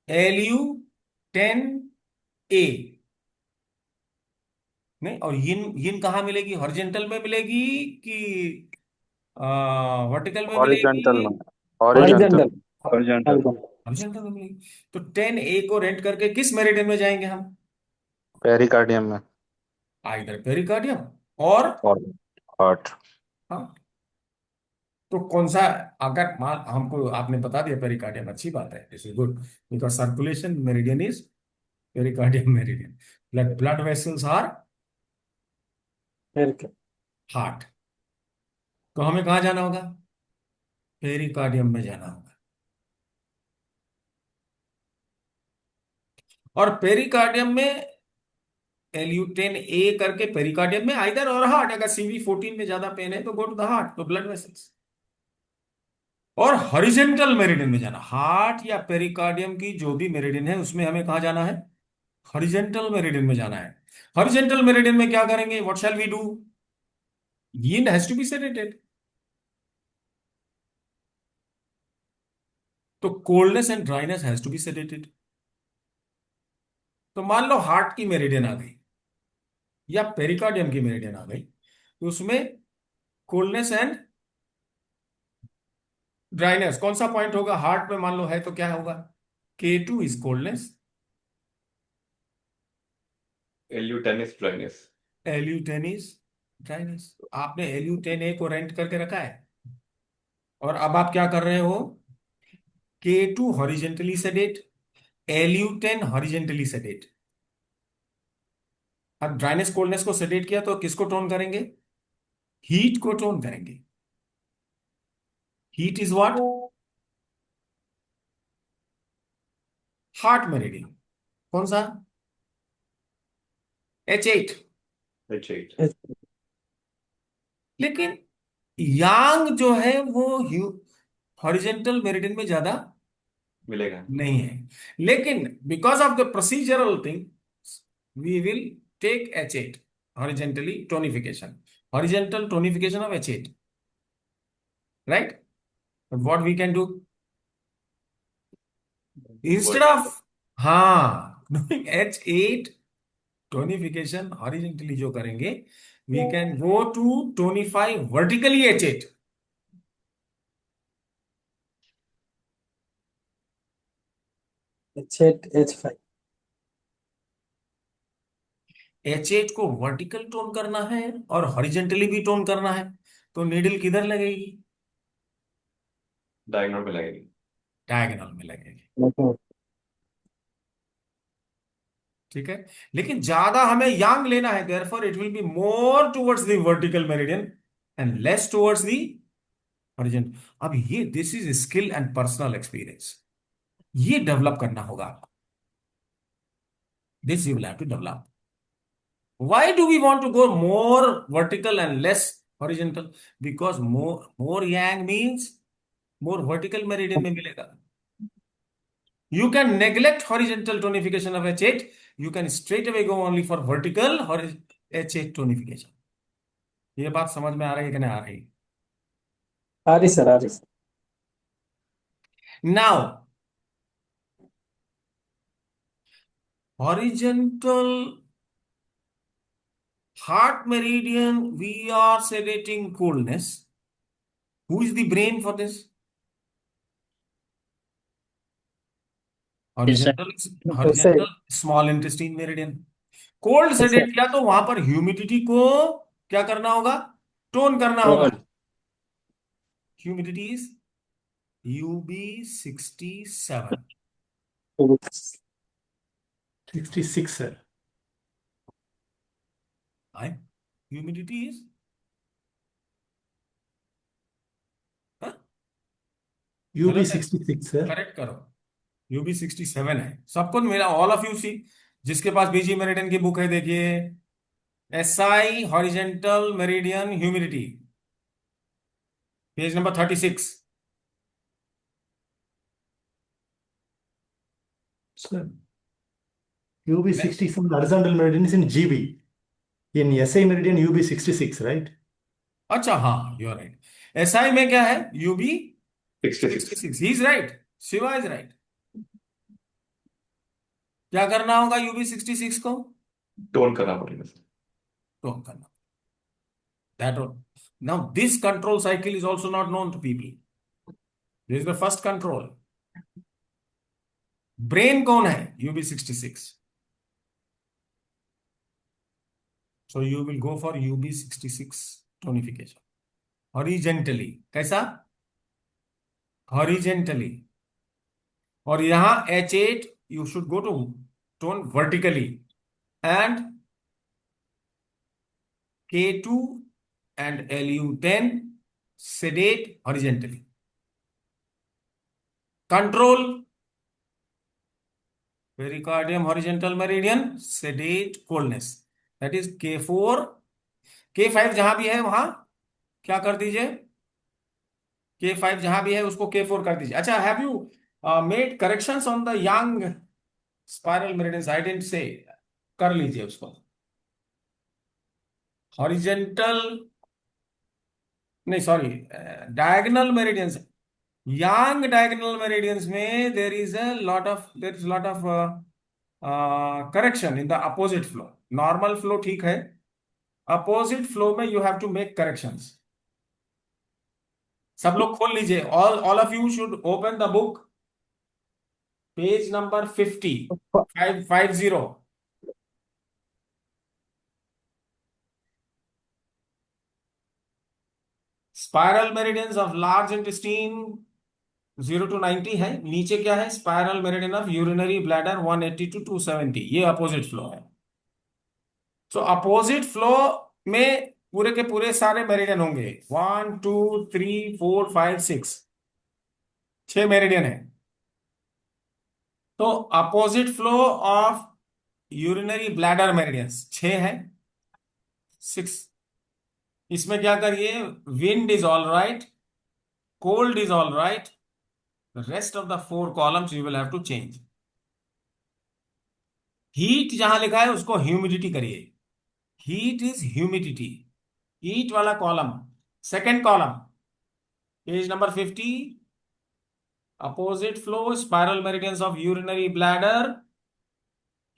Lu10A. नहीं, और यीन यीन कहाँ मिलेगी, हॉरिजेंटल में मिलेगी कि वर्टिकल में हॉरिजॉन्टल मिलेगी? में, हॉरिजॉन्टल, हॉरिजॉन्टल हॉरिजॉन्टल, हॉरिजेंटल में मिलेगी. तो 10A को रेंट करके किस मेरिडियन में जाएंगे हम? पेरिकार्डियम में आइदर पेरिकार्डियम और और हार्ट. हाँ. तो कौन सा, अगर मान हमको आपने बता दिया पेरिकार्डियम, अच्छी बात है, this is good, because circulation meridian is pericardium meridian. Blood vessels are फिर हार्ट. तो हमें कहाँ जाना होगा, पेरिकार्डियम में जाना होगा. और पेरिकार्डियम में Lu10A करके पेरिकार्डियम में आइदर और हार्ट. अगर CV14 में ज्यादा पेन है तो गो टू द हार्ट, तो ब्लड वेसल्स. और हॉरिजेंटल मेरिडियन में जाना, हार्ट या पेरिकार्डियम की जो भी मेरिडियन है उसमें हमें कहा जाना है, हॉरिजेंटल मेरिडियन में जाना है. हॉरिजेंटल मेरिडियन में क्या करेंगे, what shall we do, yin has to be sedated. तो coldness and dryness has to be sedated. तो मान लो हार्ट की मेरिडियन आ गई या पेरिकार्डियम की मेरिडियन आ गई, तो उसमें कोल्डनेस एंड ड्राइनेस कौन सा पॉइंट होगा, हार्ट में मान लो है तो क्या होगा, K2 is coldness, Lu10 is dryness. Lu10 is dryness. आपने Lu10A को रेंट करके रखा है, और अब आप क्या कर रहे हो, K2 horizontally sedate, Lu10 horizontally sedate. अब ड्राइनेस कोल्डनेस को सेडेट किया तो किसको टोन करेंगे, हीट को टोन करेंगे. Heat is what, heart meridian. कौन सा, H8. H8. लेकिन यांग जो है वो हॉरिजेंटल मेरिडियन में ज्यादा मिलेगा. नहीं है. लेकिन because of the procedural thing we will take H8 horizontally tonification, horizontal tonification of H8, right. What we can do, instead of हाँ डूइंग H8 टोनिफिकेशन हॉरिजेंटली जो करेंगे, we can go to tonify vertically H8. H8 H5 H8 को vertical tone करना है और horizontally भी tone करना है, तो नीडल किधर लगेगी, डायगोनल में लगेगी. डायगोनल में लगेगी. ठीक है. लेकिन ज्यादा हमें यांग लेना है, therefore it will be more towards the vertical meridian and less towards the horizontal. अब ये this is skill and personal experience, ये डेवलप करना होगा आपको. This you will have to develop. Why do we want to go more vertical and less horizontal? Because more yang means more vertical meridian में मिलेगा. You can neglect horizontal tonification of H8. You can straight away go only for vertical H8 tonification. ये बात समझ में आ रही है कि नहीं आ रही? आ रही सर, आ रही sir. Now, horizontal heart meridian, we are sedating coldness. Who is the brain for this? Horizontal, horizontal small intestine meridian. Cold sedate किया तो वहां पर ह्यूमिडिटी को क्या करना होगा, टोन करना होगा. Humidity is UB67. 66 sir. Humidity is UB66 sir. Correct करो, UB67 है. सबको मेरा ऑल ऑफ यू सी जिसके पास बीजी मेरिडियन की बुक है देखिए, SI horizontal meridian humidity, page number 36। Sir, UB 67 horizontal meridian is in GB. In SI meridian UB 66, right? अच्छा हाँ, यू आर राइट। एसआई में क्या है? UB 66. 66, he is right, Shiva is right. क्या करना होगा यूबी 66 को? टोन करना पड़ेगा सर. टोन करना। That all. Now this control cycle is also not known to people. This is the first control. Brain कौन है? UB 66। So you will go for UB 66 tonification horizontally. कैसा? Horizontally. और यहां H8 you should go to tone vertically, and K2 and LU10 sedate horizontally. Control pericardium horizontal meridian sedate coldness, that is K4। K5 जहां भी है वहां क्या कर दीजिए? K5 जहां भी है उसको K4 कर दीजिए। अच्छा, have you made corrections on the young spiral meridians? I didn't say, कर लीजिए उसको। हॉरिजेंटल नहीं, sorry, diagonal meridians. young diagonal meridians में there is a lot of correction in the opposite flow. Normal flow ठीक है, opposite flow में you have to make corrections। सब लोग खोल लीजिए, all of you should open the book, page number 50, 550। Spiral meridians of large intestine 0 to 90 है। नीचे क्या है? Spiral meridian of urinary bladder 180 to 270, ये अपोजिट फ्लो है। सो अपोजिट फ्लो में पूरे के पूरे सारे मेरिडियन होंगे, 1 2 3 4 5 6, 6 मेरिडियन है। तो opposite flow of urinary bladder meridians 6 है, 6। इसमें क्या करिए? Wind is all right, cold is all right, rest of the 4 columns you will have to change. Heat जहां लिखा है उसको ह्यूमिडिटी करिए। हीट इज ह्यूमिडिटी, हीट वाला column, second column, page number 50। Opposite flow spiral meridians of urinary bladder,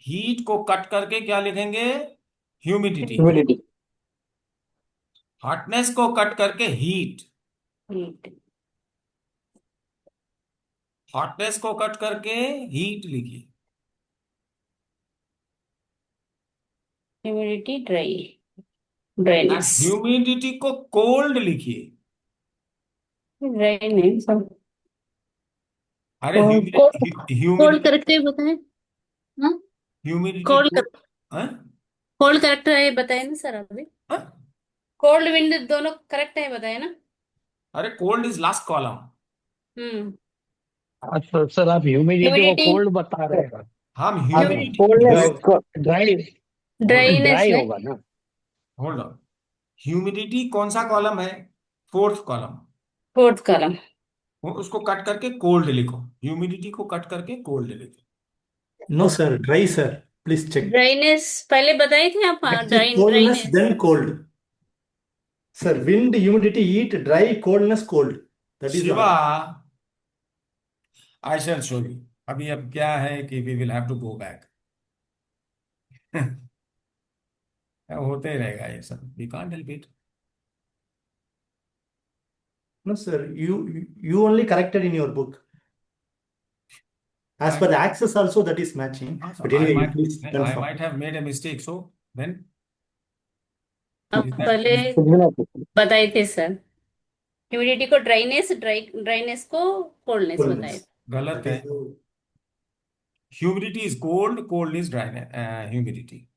heat को cut करके क्या लिखेंगे? ह्यूमिडिटी। Humidity. हॉटनेस को कट करके हीट, हॉटनेस को कट करके हीट लिखिए। ह्यूमिडिटी ड्राइनेस ह्यूमिडिटी को कोल्ड लिखिए। ड्राइनेस अरे कोल्ड ह्यूमिडिटी, करेक्टर बताए। हाँ, ह्यूमिडिटी कोल्ड हाँ? कोल्ड करेक्टर है बताए ना सर अभी। हाँ? कोल्ड विंड दोनों करेक्ट है बताए ना। अरे कोल्ड इज लास्ट कॉलम। हम्म। अच्छा सर, आप ह्यूमिडिटी को ह्यूमिडिटी कोल्ड बता रहे हैं। हम आप ह्यूमिडिटी, ड्राई ड्राइनेस ड्राई है होगा ना? होल्ड ऑन, ह्यूमिडिटी कौन सा कॉलम है? Fourth column. Fourth column. उसको कट करके कोल्ड लिखो, ह्यूमिडिटी को कट करके कोल्ड लिखो। No, sir. Dry, sir. Please check. Dryness पहले बताए थे आप। Actually, coldness, dryness then cold. Sir, wind, humidity, heat, dry, coldness, cold. That is Shiva, all. I shall show you. अभी अब क्या है कि we will have to go back. होते ही रहेगा ये सब, we can't help it. No, sir. You only corrected in your book. As per the access also that is matching. But I anyway, you might, please I confirm. might have made a mistake, so then आप is that, पहले बताए थे sir. Humidity को dryness को coldness बताए Coldness. थे। गलत That है। is the humidity is cold, cold is dry, humidity.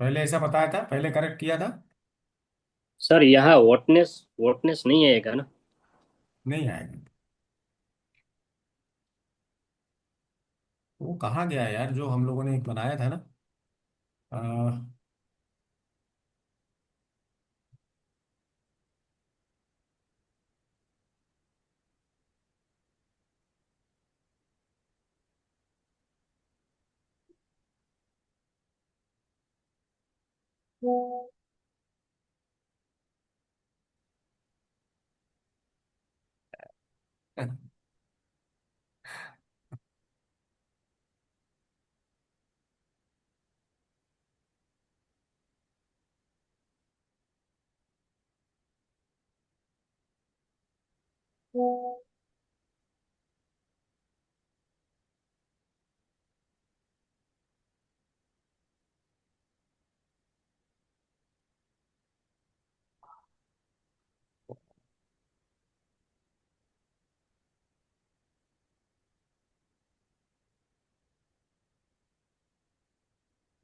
पहले ऐसा बताया था, पहले करेक्ट किया था। सर यहाँ वोटनेस वोटनेस नहीं आएगा ना? नहीं आएगा। वो कहाँ गया यार जो हम लोगों ने एक बनाया था ना? आ,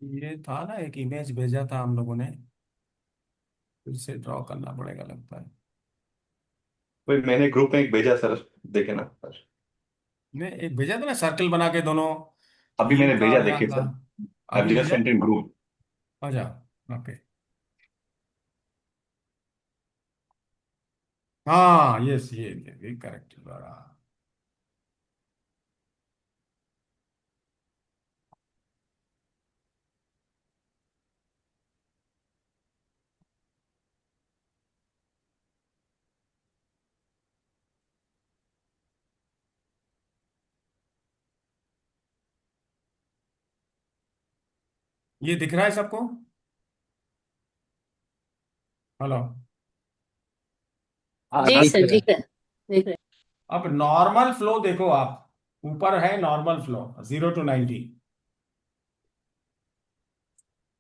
ये था ना, एक इमेज भेजा था हम लोगों ने, फिर से ड्रॉ करना पड़ेगा लगता है। वही मैंने ग्रुप में एक भेजा सर, देखे ना सर। ने एक भेजा था ना, सर्कल बना के दोनों, अभी ये मैंने था भेजा, और यहाँ देखिए था। सर। आई अभी जस्ट भेजा। सेंट इन ग्रुप। अच्छा। ओके। हाँ यस, ये करेक्ट। बड़ा। ये दिख रहा है सबको? हेलो। हाँ जी दिख सर, रहा जी है। सर, देख रहे अब नॉर्मल फ्लो देखो आप, ऊपर है नॉर्मल फ्लो 0 to 90।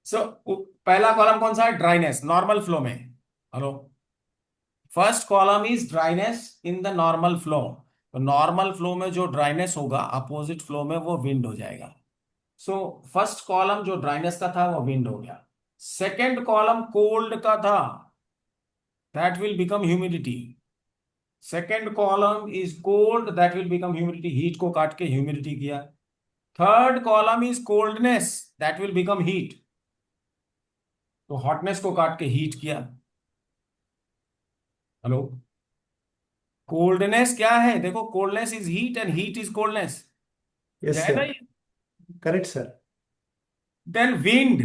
सो पहला कॉलम कौन सा है? ड्राइनेस नॉर्मल फ्लो में। Hello. First column is dryness in the normal flow. तो नॉर्मल फ्लो में जो ड्राइनेस होगा, अपोजिट फ्लो में वो विंड हो जाएगा। सो फर्स्ट कॉलम जो ड्राइनेस का था वो विंड हो गया। सेकेंड कॉलम कोल्ड का था, that will become humidity. Second column is cold, that will become humidity, heat को काट के ह्यूमिडिटी किया। Third column is coldness, that will become heat, तो हॉटनेस को काट के हीट किया। हेलो। कोल्डनेस क्या है? देखो, coldness is heat and heat is coldness. Yes, है ना sir. ये? Correct, sir. Then wind,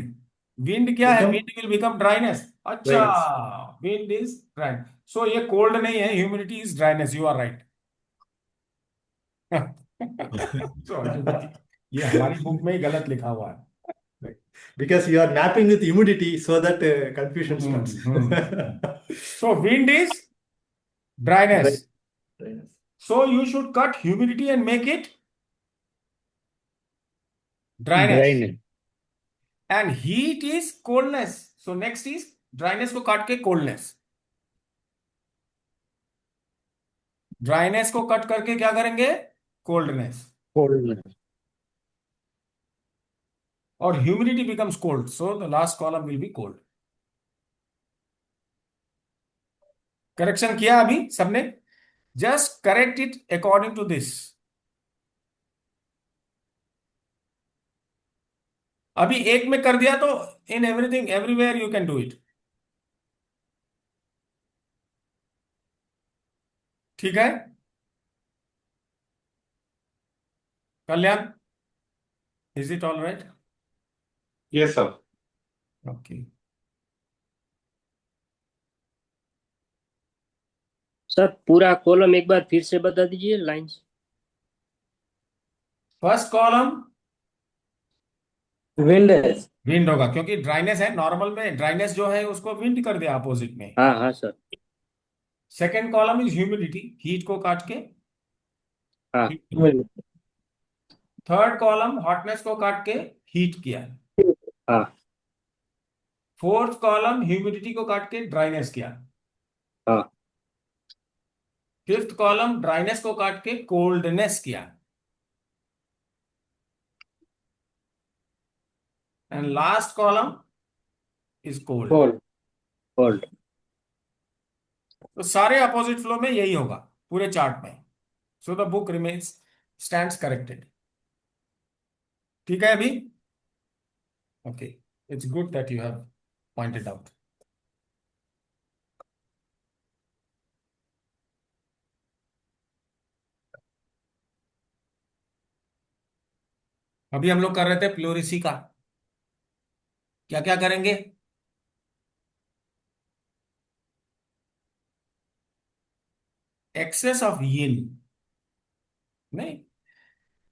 wind क्या है? Become wind will become dryness. अच्छा, dryness. Wind is dry. So ये कोल्ड नहीं है, humidity is dryness, you are right. ये हमारी बुक में ही गलत लिखा हुआ है। Right. Because you are mapping with humidity so that confusion starts. So wind is Right. dryness. Dryness. So you should cut humidity and make it dryness. Dryness. And heat is coldness. So next is dryness को काट के coldness. Dryness को cut करके क्या करेंगे? Coldness. Coldness. और humidity becomes cold, so the last column will be cold. Correction किया अभी सबने? Just correct it according to this. अभी एक में कर दिया तो in everything everywhere you can do it. ठीक है Kalyan, is it all right? Yes sir. Okay. Sir पूरा कॉलम एक बार फिर से बता दीजिए, lines. First column Wind. Wind होगा, क्योंकि ड्राइनेस है, नॉर्मल में ड्राइनेस जो है उसको विंड कर दिया अपोजिट में। हाँ हाँ sir. Second column is humidity, heat को काट के हाँ heat किया। थर्ड कॉलम हॉटनेस को काट के हीट किया। हाँ फोर्थ कॉलम ह्यूमिडिटी को काट के ड्राइनेस किया। हाँ। फिफ्थ कॉलम ड्राइनेस को काट के कोल्डनेस किया। And last column is cold. Cold. तो सारे अपोजिट फ्लो में यही होगा। पूरे चार्ट में। So the book remains stands corrected. ठीक है अभी? Okay, it's good that you have pointed out. अभी हम लोग कर रहे थे प्लूरिसी का। क्या क्या करेंगे? एक्सेस ऑफ यिन, नहीं,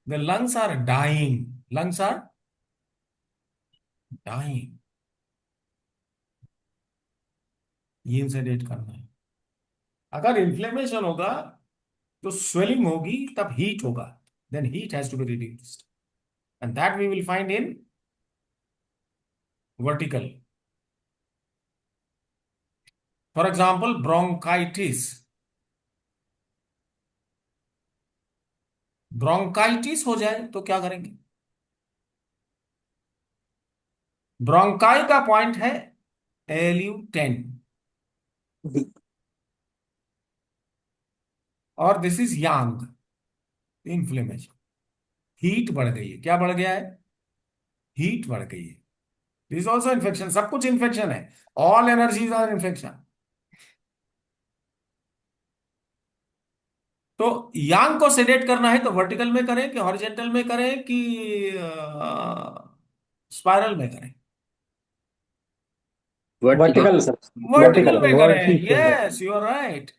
the lungs are dying, lungs are dying, yin sedate करना है। अगर इन्फ्लेमेशन होगा तो स्वेलिंग होगी, तब हीट होगा, then heat has to be reduced and that we will find in vertical. For example bronchitis, bronchitis हो जाए तो क्या करेंगे? ब्रोंकाई का पॉइंट है LU10 और this is Yang inflammation. Heat बढ़ गई है, क्या बढ़ गया है? हीट बढ़ गई है। दिस ऑल्सो इन्फेक्शन, सब कुछ इन्फेक्शन है, ऑल एनर्जीज आर इन्फेक्शन। तो यांग को सेडेट करना है तो वर्टिकल में करें कि हॉरिजेंटल में करें कि स्पाइरल में करें? Vertical. Vertical sir, vertical vertical. में करें, Vertical. Yes you are right.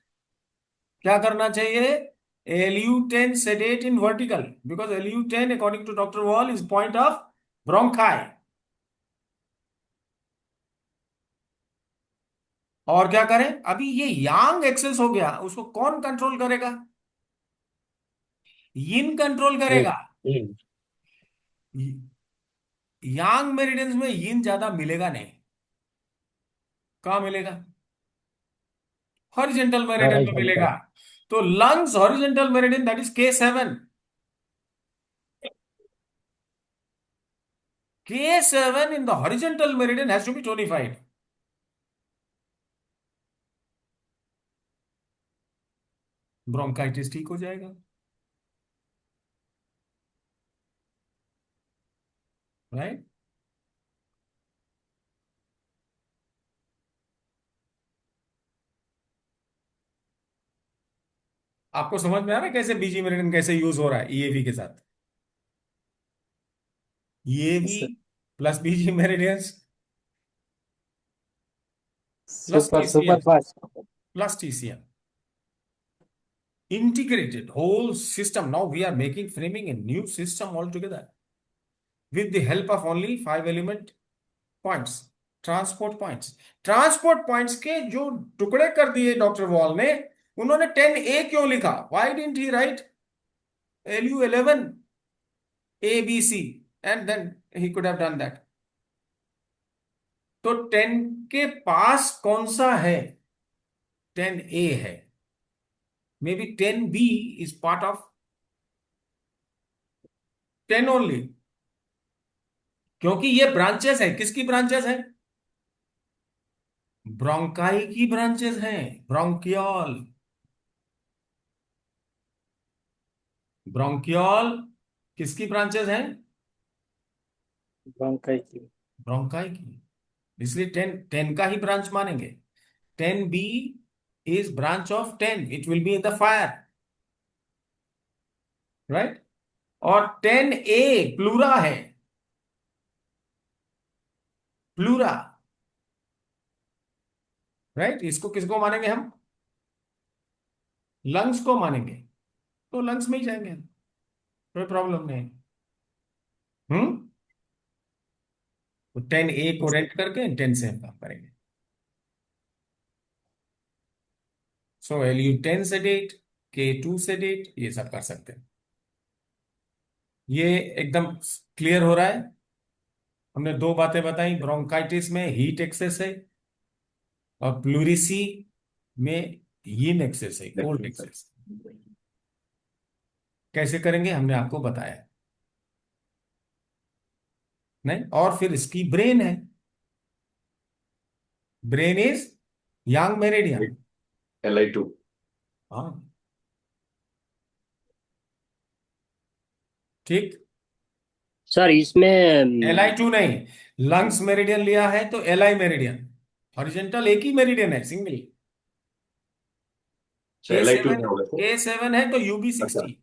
क्या करना चाहिए? LU10 sedate in vertical because LU10 according to Dr. Wall is point of bronchi। और क्या करें? अभी ये यांग एक्सेस हो गया, उसको कौन कंट्रोल करेगा? यिन कंट्रोल करेगा। यांग मेरिडियंस में यिन ज्यादा मिलेगा नहीं। कहां मिलेगा? हॉरिजेंटल मेरिडियन में मिलेगा। तो lungs horizontal meridian that is K7। K7 in the horizontal meridian has to be tonified। Bronchitis ठीक हो जाएगा, राइट? आपको समझ में आ रहा है कैसे बीजी मेरिडियन कैसे यूज हो रहा है EAV के साथ? EAV plus BG meridians plus super TCM fast. Plus TCM, integrated whole system. Now we are making framing a new system altogether with the help of only 5 element points, transport points. Transport points के जो टुकड़े कर दिए doctor Voll ने, उन्होंने 10A क्यों लिखा? Why didn't he right LU11 ABC and then he could have done that। तो 10 के पास कौन सा है? 10A है, may be 10B is part of 10 only, क्योंकि ये ब्रांचेस है। किसकी ब्रांचेस है? ब्रोंकाई की ब्रांचेस हैं, ब्रोंकियोल। ब्रोंकियोल किसकी ब्रांचेस हैं? ब्रोंकाई की। ब्रोंकाई की, इसलिए 10 का ही ब्रांच मानेंगे। 10B is branch of 10, it will be in the fire, right? और 10A प्लूरा है, प्लूरा, राइट? इसको किसको मानेंगे हम? लंग्स को मानेंगे, तो लंग्स में ही जाएंगे, कोई प्रॉब्लम नहीं। तो 10A को रेंट करके 10 से हम काम करेंगे। सो LU10 सेडेट, K2 सेडेट, ये सब कर सकते हैं। ये एकदम क्लियर हो रहा है? हमने दो बातें बताई, ब्रोंकाइटिस में हीट एक्सेस है और प्लूरिसी में यिन एक्सेस है, कोल्ड एक्सेस। कैसे करेंगे हमने आपको बताया, नहीं? और फिर इसकी ब्रेन है, brain is Yang meridian. LI2। हाँ, ठीक। सर इसमें LI2 नहीं, लंग्स मेरिडियन लिया है तो LI मेरिडियन, हॉरिजेंटल एक ही मेरिडियन है, सिंगल। LI2 K7, में होगा सर। K7 है तो यूबी अच्छा। 60,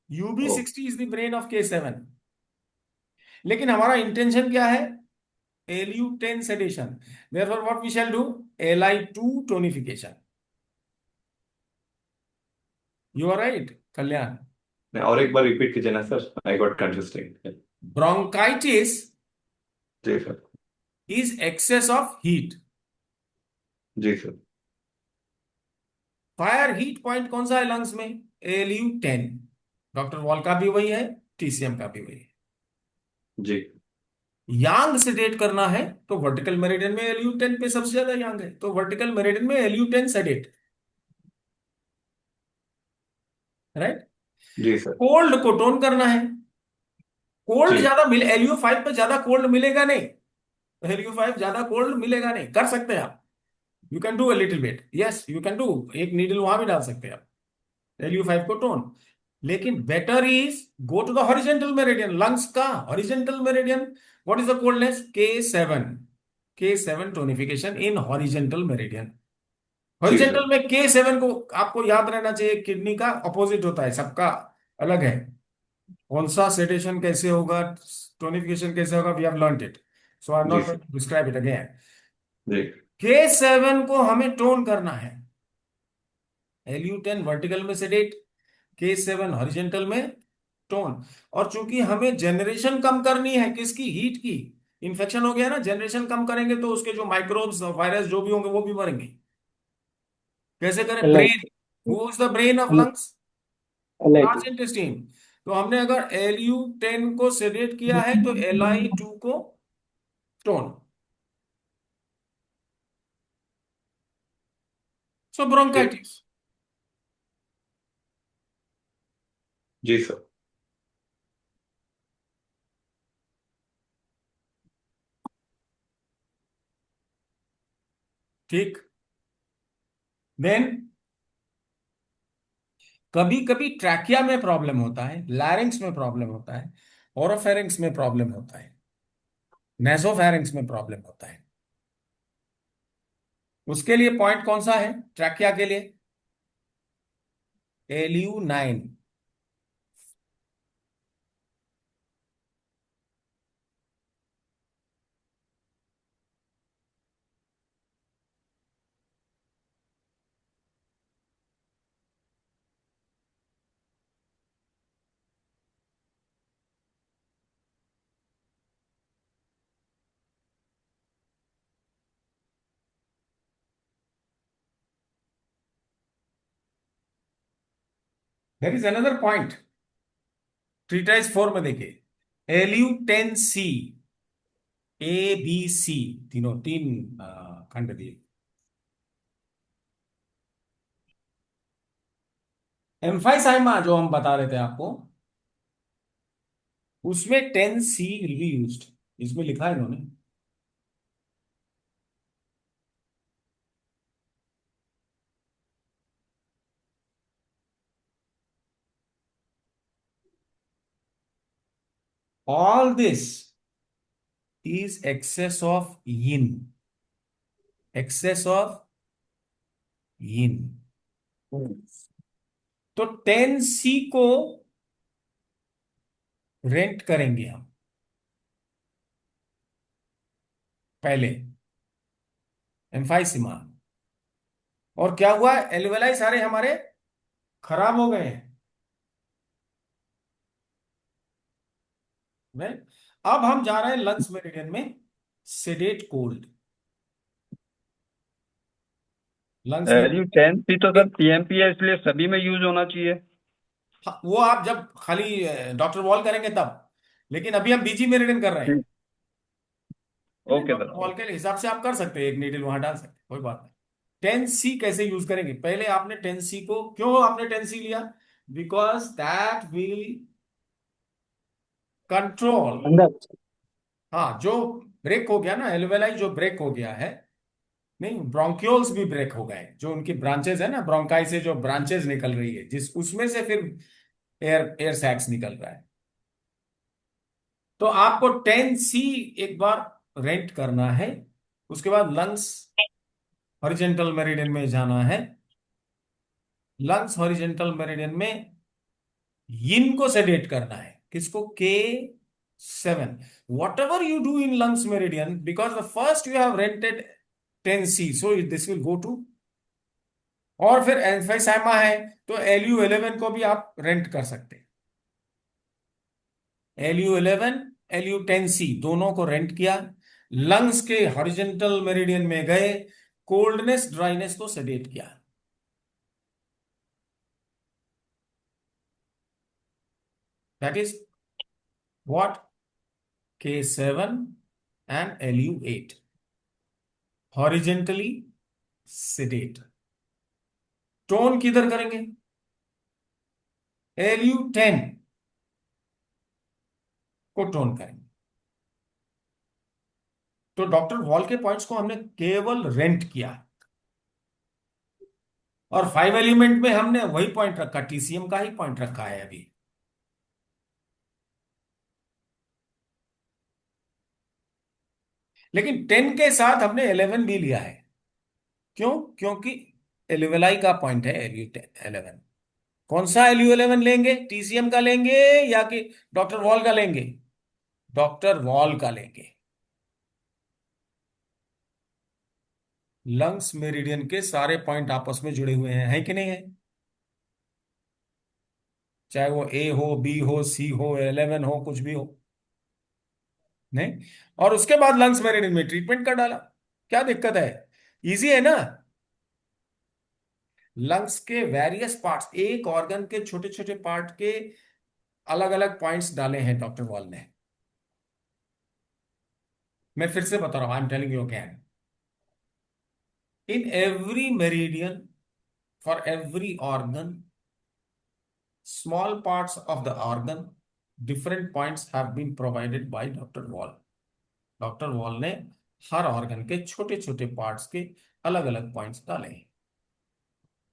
यूबी ओ 60 is the brain of K7। लेकिन हमारा इंटेंशन क्या है? LU10 sedation, therefore what we shall do, LI2 tonification। You are right, कल्याण। नहीं, और एक बार रिपीट कीजिए ना sir, I got confusing. Bronchitis जी sir. is excess of heat। जी सर। फायर हीट पॉइंट कौन सा है लंग्स में? LU10। डॉक्टर वॉल का भी वही है, TCM का भी वही है। जी यांग सेडेट करना है तो वर्टिकल मेरिडियन में LU10 पे सबसे ज्यादा यांग है, तो वर्टिकल मेरिडियन में LU10 सेडेट, राइट। जी सर। कोल्ड को टोन करना है, कोल्ड जी ज्यादा मिले, LU5 पे ज्यादा कोल्ड मिलेगा नहीं, LU5 ज्यादा कोल्ड मिलेगा नहीं, कर सकते हैं आप। You can do a little bit, yes you can do, एक नीडल वहां भी डाल सकते हैं आप, LU5 को टोन। लेकिन better is go to the horizontal meridian, lungs का horizontal meridian. What is the coldness? K7, K7 tonification in horizontal meridian. जी सर। हॉरिजेंटल में K7 को आपको याद रहना चाहिए, किडनी का ऑपोजिट होता है, सबका अलग है। कौन सा सेडेशन कैसे होगा, टोनिफिकेशन कैसे होगा, we have learned it, so I am जी not sir. Describe it again. जी K7 को हमें टोन करना है, LU10 वर्टिकल में सेडेट, K7 हॉरिजेंटल में टोन। और चूंकि हमें जनरेशन कम करनी है, किसकी? हीट की। इन्फेक्शन हो गया ना, जनरेशन कम करेंगे तो उसके जो माइक्रोब्स वायरस जो भी होंगे वो भी मरेंगे। कैसे करें? LI brain, who is the brain of lungs? LI2 large intestine. तो हमने अगर LU10 को सेडेट किया है तो LI2 को टोन। सो जी ब्रोंकाइटिस। जी सर। ठीक। देन कभी कभी ट्रैकिया में प्रॉब्लम होता है, लैरिंग्स में प्रॉब्लम होता है, ओरोफेरिंग्स में प्रॉब्लम होता है, नेसोफेरिंग्स में प्रॉब्लम होता है। उसके लिए पॉइंट कौन सा है ट्रैकिया के लिए? LU9। There is another point, treatise 4 में देखिए, LU10C, ABC, तीनों तीन खंड दिए। एम्फाइसाइमा जो हम बता रहे थे आपको, उसमें 10C विल बी यूज्ड, इसमें लिखा है इन्होंने। All this is excess of yin, excess of yin। तो 10C को रेंट करेंगे हम पहले, एम्फाइसिमा। और क्या हुआ? एल्वेलाई सारे हमारे खराब हो गए हैं, राइट। अब हम जा रहे हैं लंग्स मेरिडियन में, सेडेट कोल्ड लंग्स में। LU10C तो सर PMP है, इसलिए सभी में यूज होना चाहिए। हाँ, वो आप जब खाली डॉक्टर वॉल करेंगे तब, लेकिन अभी हम बीजी मेरिडियन कर रहे हैं। ठीक। Okay doctor sir. वॉल के हिसाब से आप कर सकते हैं, एक नीडल वहां डाल सकते हैं, कोई बात नहीं। 10C कैसे यूज करेंगे? पहले आपने 10C को, क्यों आपने 10C लिया? बिकॉज दैट विल कंट्रोल, अंदर हाँ, जो ब्रेक हो गया ना, एल्वेलाई जो ब्रेक हो गया है, नहीं, ब्रोंक्यूल्स भी ब्रेक हो गए, जो उनकी ब्रांचेस है ना, ब्रोंकाई से जो ब्रांचेस निकल रही है, जिस उसमें से फिर एयर एयर सैक्स निकल रहा है, तो आपको 10C एक बार रेंट करना है, उसके बाद लंग्स हॉरिजेंटल मेरिडियन में जाना है। लंग्स हॉरिजेंटल मेरिडियन में यिन को सेडेट करना है, किसको? K7। Whatever you do in lungs meridian, because the first you have rented 10C, so this will go to, और फिर एम्फीसाइमा है तो LU11 को भी आप रेंट कर सकते हैं। LU11 LU10C दोनों को रेंट किया, लंग्स के हॉरिजेंटल मेरिडियन में गए, कोल्डनेस ड्राइनेस को सेडेट किया। That is what? K7 and LU8 horizontally sedate. Tone किधर करेंगे? LU10 को टोन करेंगे। तो डॉक्टर वॉल के पॉइंट्स को हमने केवल रेंट किया, और 5 एलिमेंट में हमने वही पॉइंट रखा, TCM का ही पॉइंट रखा है अभी। लेकिन 10 के साथ हमने 11 भी लिया है। क्यों? क्योंकि एल्यूवेलाई का पॉइंट है LU11। कौन सा LU11 लेंगे? TCM का लेंगे या कि डॉक्टर वॉल का लेंगे? डॉक्टर वॉल का लेंगे। लंग्स मेरिडियन के सारे पॉइंट आपस में जुड़े हुए हैं, है कि नहीं है? चाहे वो A हो, B हो, C हो, 11 हो, कुछ भी हो, नहीं। और उसके बाद लंग्स मेरिडियन में ट्रीटमेंट कर डाला, क्या दिक्कत है? इजी है ना। लंग्स के वेरियस पार्ट्स, एक ऑर्गन के छोटे छोटे पार्ट के अलग अलग पॉइंट्स डाले हैं डॉक्टर वॉल ने। मैं फिर से बता रहा हूं, I am telling you again, in every meridian for every organ, small parts of the organ, different points have been provided by Dr. Wall। Doctor Voll ने हर ऑर्गन के छोटे छोटे पार्ट्स के अलग अलग पॉइंट्स डाले हैं।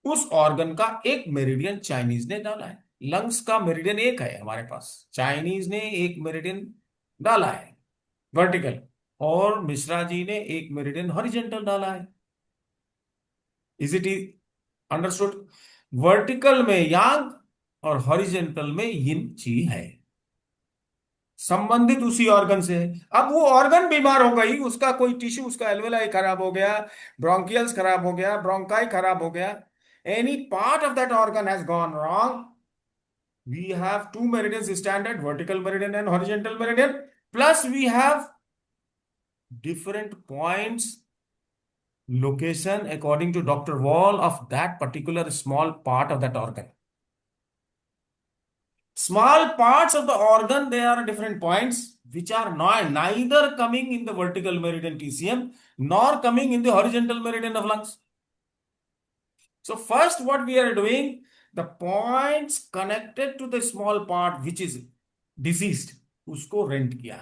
उस ऑर्गन का एक मेरिडियन चाइनीज ने डाला है। लंग्स का मेरिडियन एक है हमारे पास, चाइनीज ने एक मेरिडियन डाला है वर्टिकल, और मिश्रा जी ने एक मेरिडियन हॉरिजेंटल डाला है। Is it understood? वर्टिकल में यांग और हॉरिजेंटल में यिन ची है, संबंधित उसी ऑर्गन से है। अब वो ऑर्गन बीमार हो गई, उसका कोई टिश्यू, उसका एल्वेलाई खराब हो गया, ब्रोंकियल्स खराब हो गया, ब्रोंकाई खराब हो गया, any part of that organ has gone wrong, we have to meridians standard, vertical meridian and horizontal meridian, plus we have different points location according to Dr. Wall of that particular small part of that organ. Small parts of the organ, they are different points which are neither coming in the vertical meridian TCM nor coming in the horizontal meridian of lungs. So first what we are doing, the points connected to the small part which is diseased, उसको rent किया,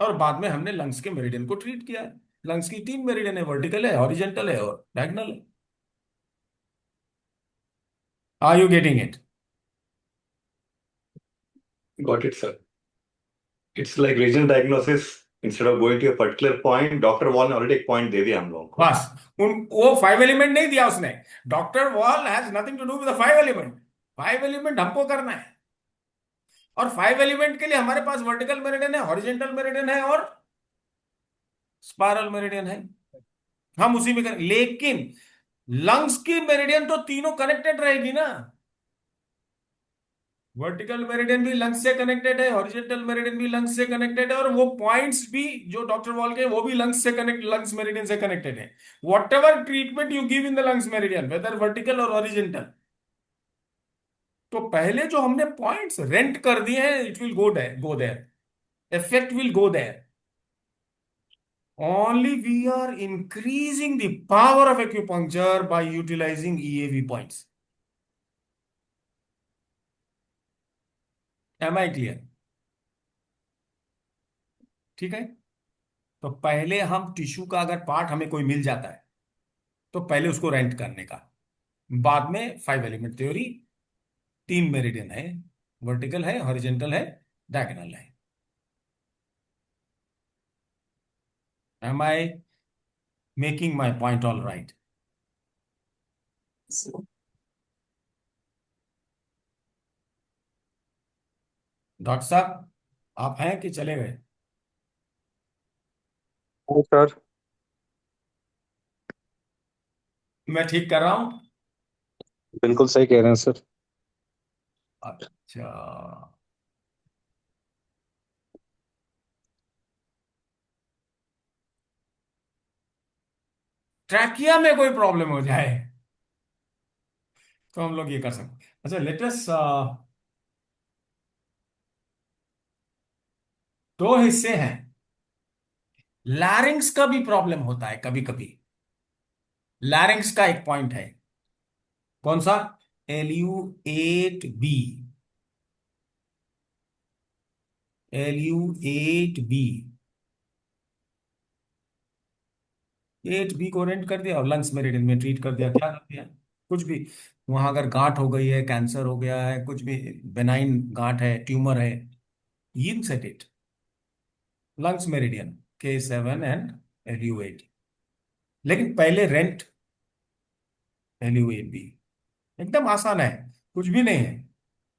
और बाद में हमने lungs के meridian को treat किया है। लंग्स की 3 मेरिडियन है, वर्टिकल है, हॉरिजेंटल है और डायगोनल है। Are you getting it? Got it, sir. It's like regional diagnosis. Instead of going to a particular point, doctor Voll ने ऑलरेडी एक पॉइंट दे दिया हम लोगों को। बस वो 5 एलिमेंट नहीं दिया उसने। Doctor Voll has nothing to do with the 5 element. 5 element हमको करना है, और 5 एलिमेंट के लिए हमारे पास वर्टिकल मेरिडियन है, हॉरिजेंटल मेरिडियन है और स्पाइरल मेरिडियन है, हम उसी में करें। लेकिन लंग्स की मेरिडियन तो तीनों कनेक्टेड रहेगी ना। वर्टिकल मेरिडियन भी लंग्स से कनेक्टेड है, हॉरिजेंटल मेरिडियन भी लंग्स से कनेक्टेड है, और वो पॉइंट्स भी जो डॉक्टर वॉल के, वो भी लंग्स से लंग्स मेरिडियन से कनेक्टेड है। Whatever treatment you give in the lungs meridian, whether vertical और हॉरिजेंटल, तो पहले जो हमने पॉइंट्स रेंट कर दिए हैं, it will go there, effect will go there. Only we are increasing the power of acupuncture by utilizing EAV points. Am I clear? ठीक है। तो पहले हम टिश्यू का अगर पार्ट हमें कोई मिल जाता है तो पहले उसको रेंट करने का, बाद में 5 एलिमेंट थ्योरी, 3 मेरिडियन है, वर्टिकल है, हॉरिजेंटल है, डायगोनल है। Am I making my point all right? Doctor साहब, आप हैं कि चले गए? हाँ सर। मैं ठीक कर रहा हूं? बिल्कुल सही कह रहे हैं सर। अच्छा, ट्रैकिया में कोई प्रॉब्लम हो जाए तो हम लोग ये कर सकते हैं। अच्छा, लेटेस्ट दो हिस्से हैं। लैरिंग्स का भी प्रॉब्लम होता है कभी कभी। लैरिंग्स का एक पॉइंट है, कौन सा? LU8B। LU8B। 8B को रेंट कर दिया और लंग्स मेरिडियन में ट्रीट कर दिया, क्या कर दिया? कुछ भी। वहां अगर गांठ हो गई है, कैंसर हो गया है, कुछ भी बेनाइन गांठ है, ट्यूमर है, yin sedate. Lungs meridian, K7 and LU8। लेकिन पहले रेंट LU8B। एकदम आसान है, कुछ भी नहीं है।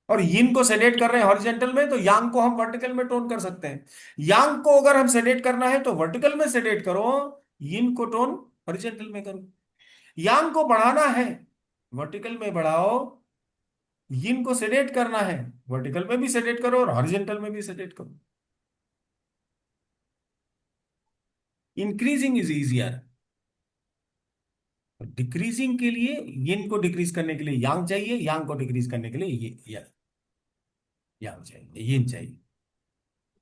और यिन को सेडेट कर रहे हैं हॉरिजेंटल में, तो यांग को हम वर्टिकल में टोन कर सकते हैं। यांग को अगर हम सेडेट करना है तो वर्टिकल में सेडेट करो, यिन को टोन हॉरिजेंटल में करो। यांग को बढ़ाना है, वर्टिकल में बढ़ाओ। यिन को सेडेट करना है, वर्टिकल में भी सेडेट करो और हॉरिजेंटल में भी सेडेट करो। इंक्रीजिंग इज इजियर, डिक्रीजिंग के लिए यिन को डिक्रीज करने के लिए यांग चाहिए, यांग को डिक्रीज करने के लिए ये यांग चाहिए, यिन चाहिए।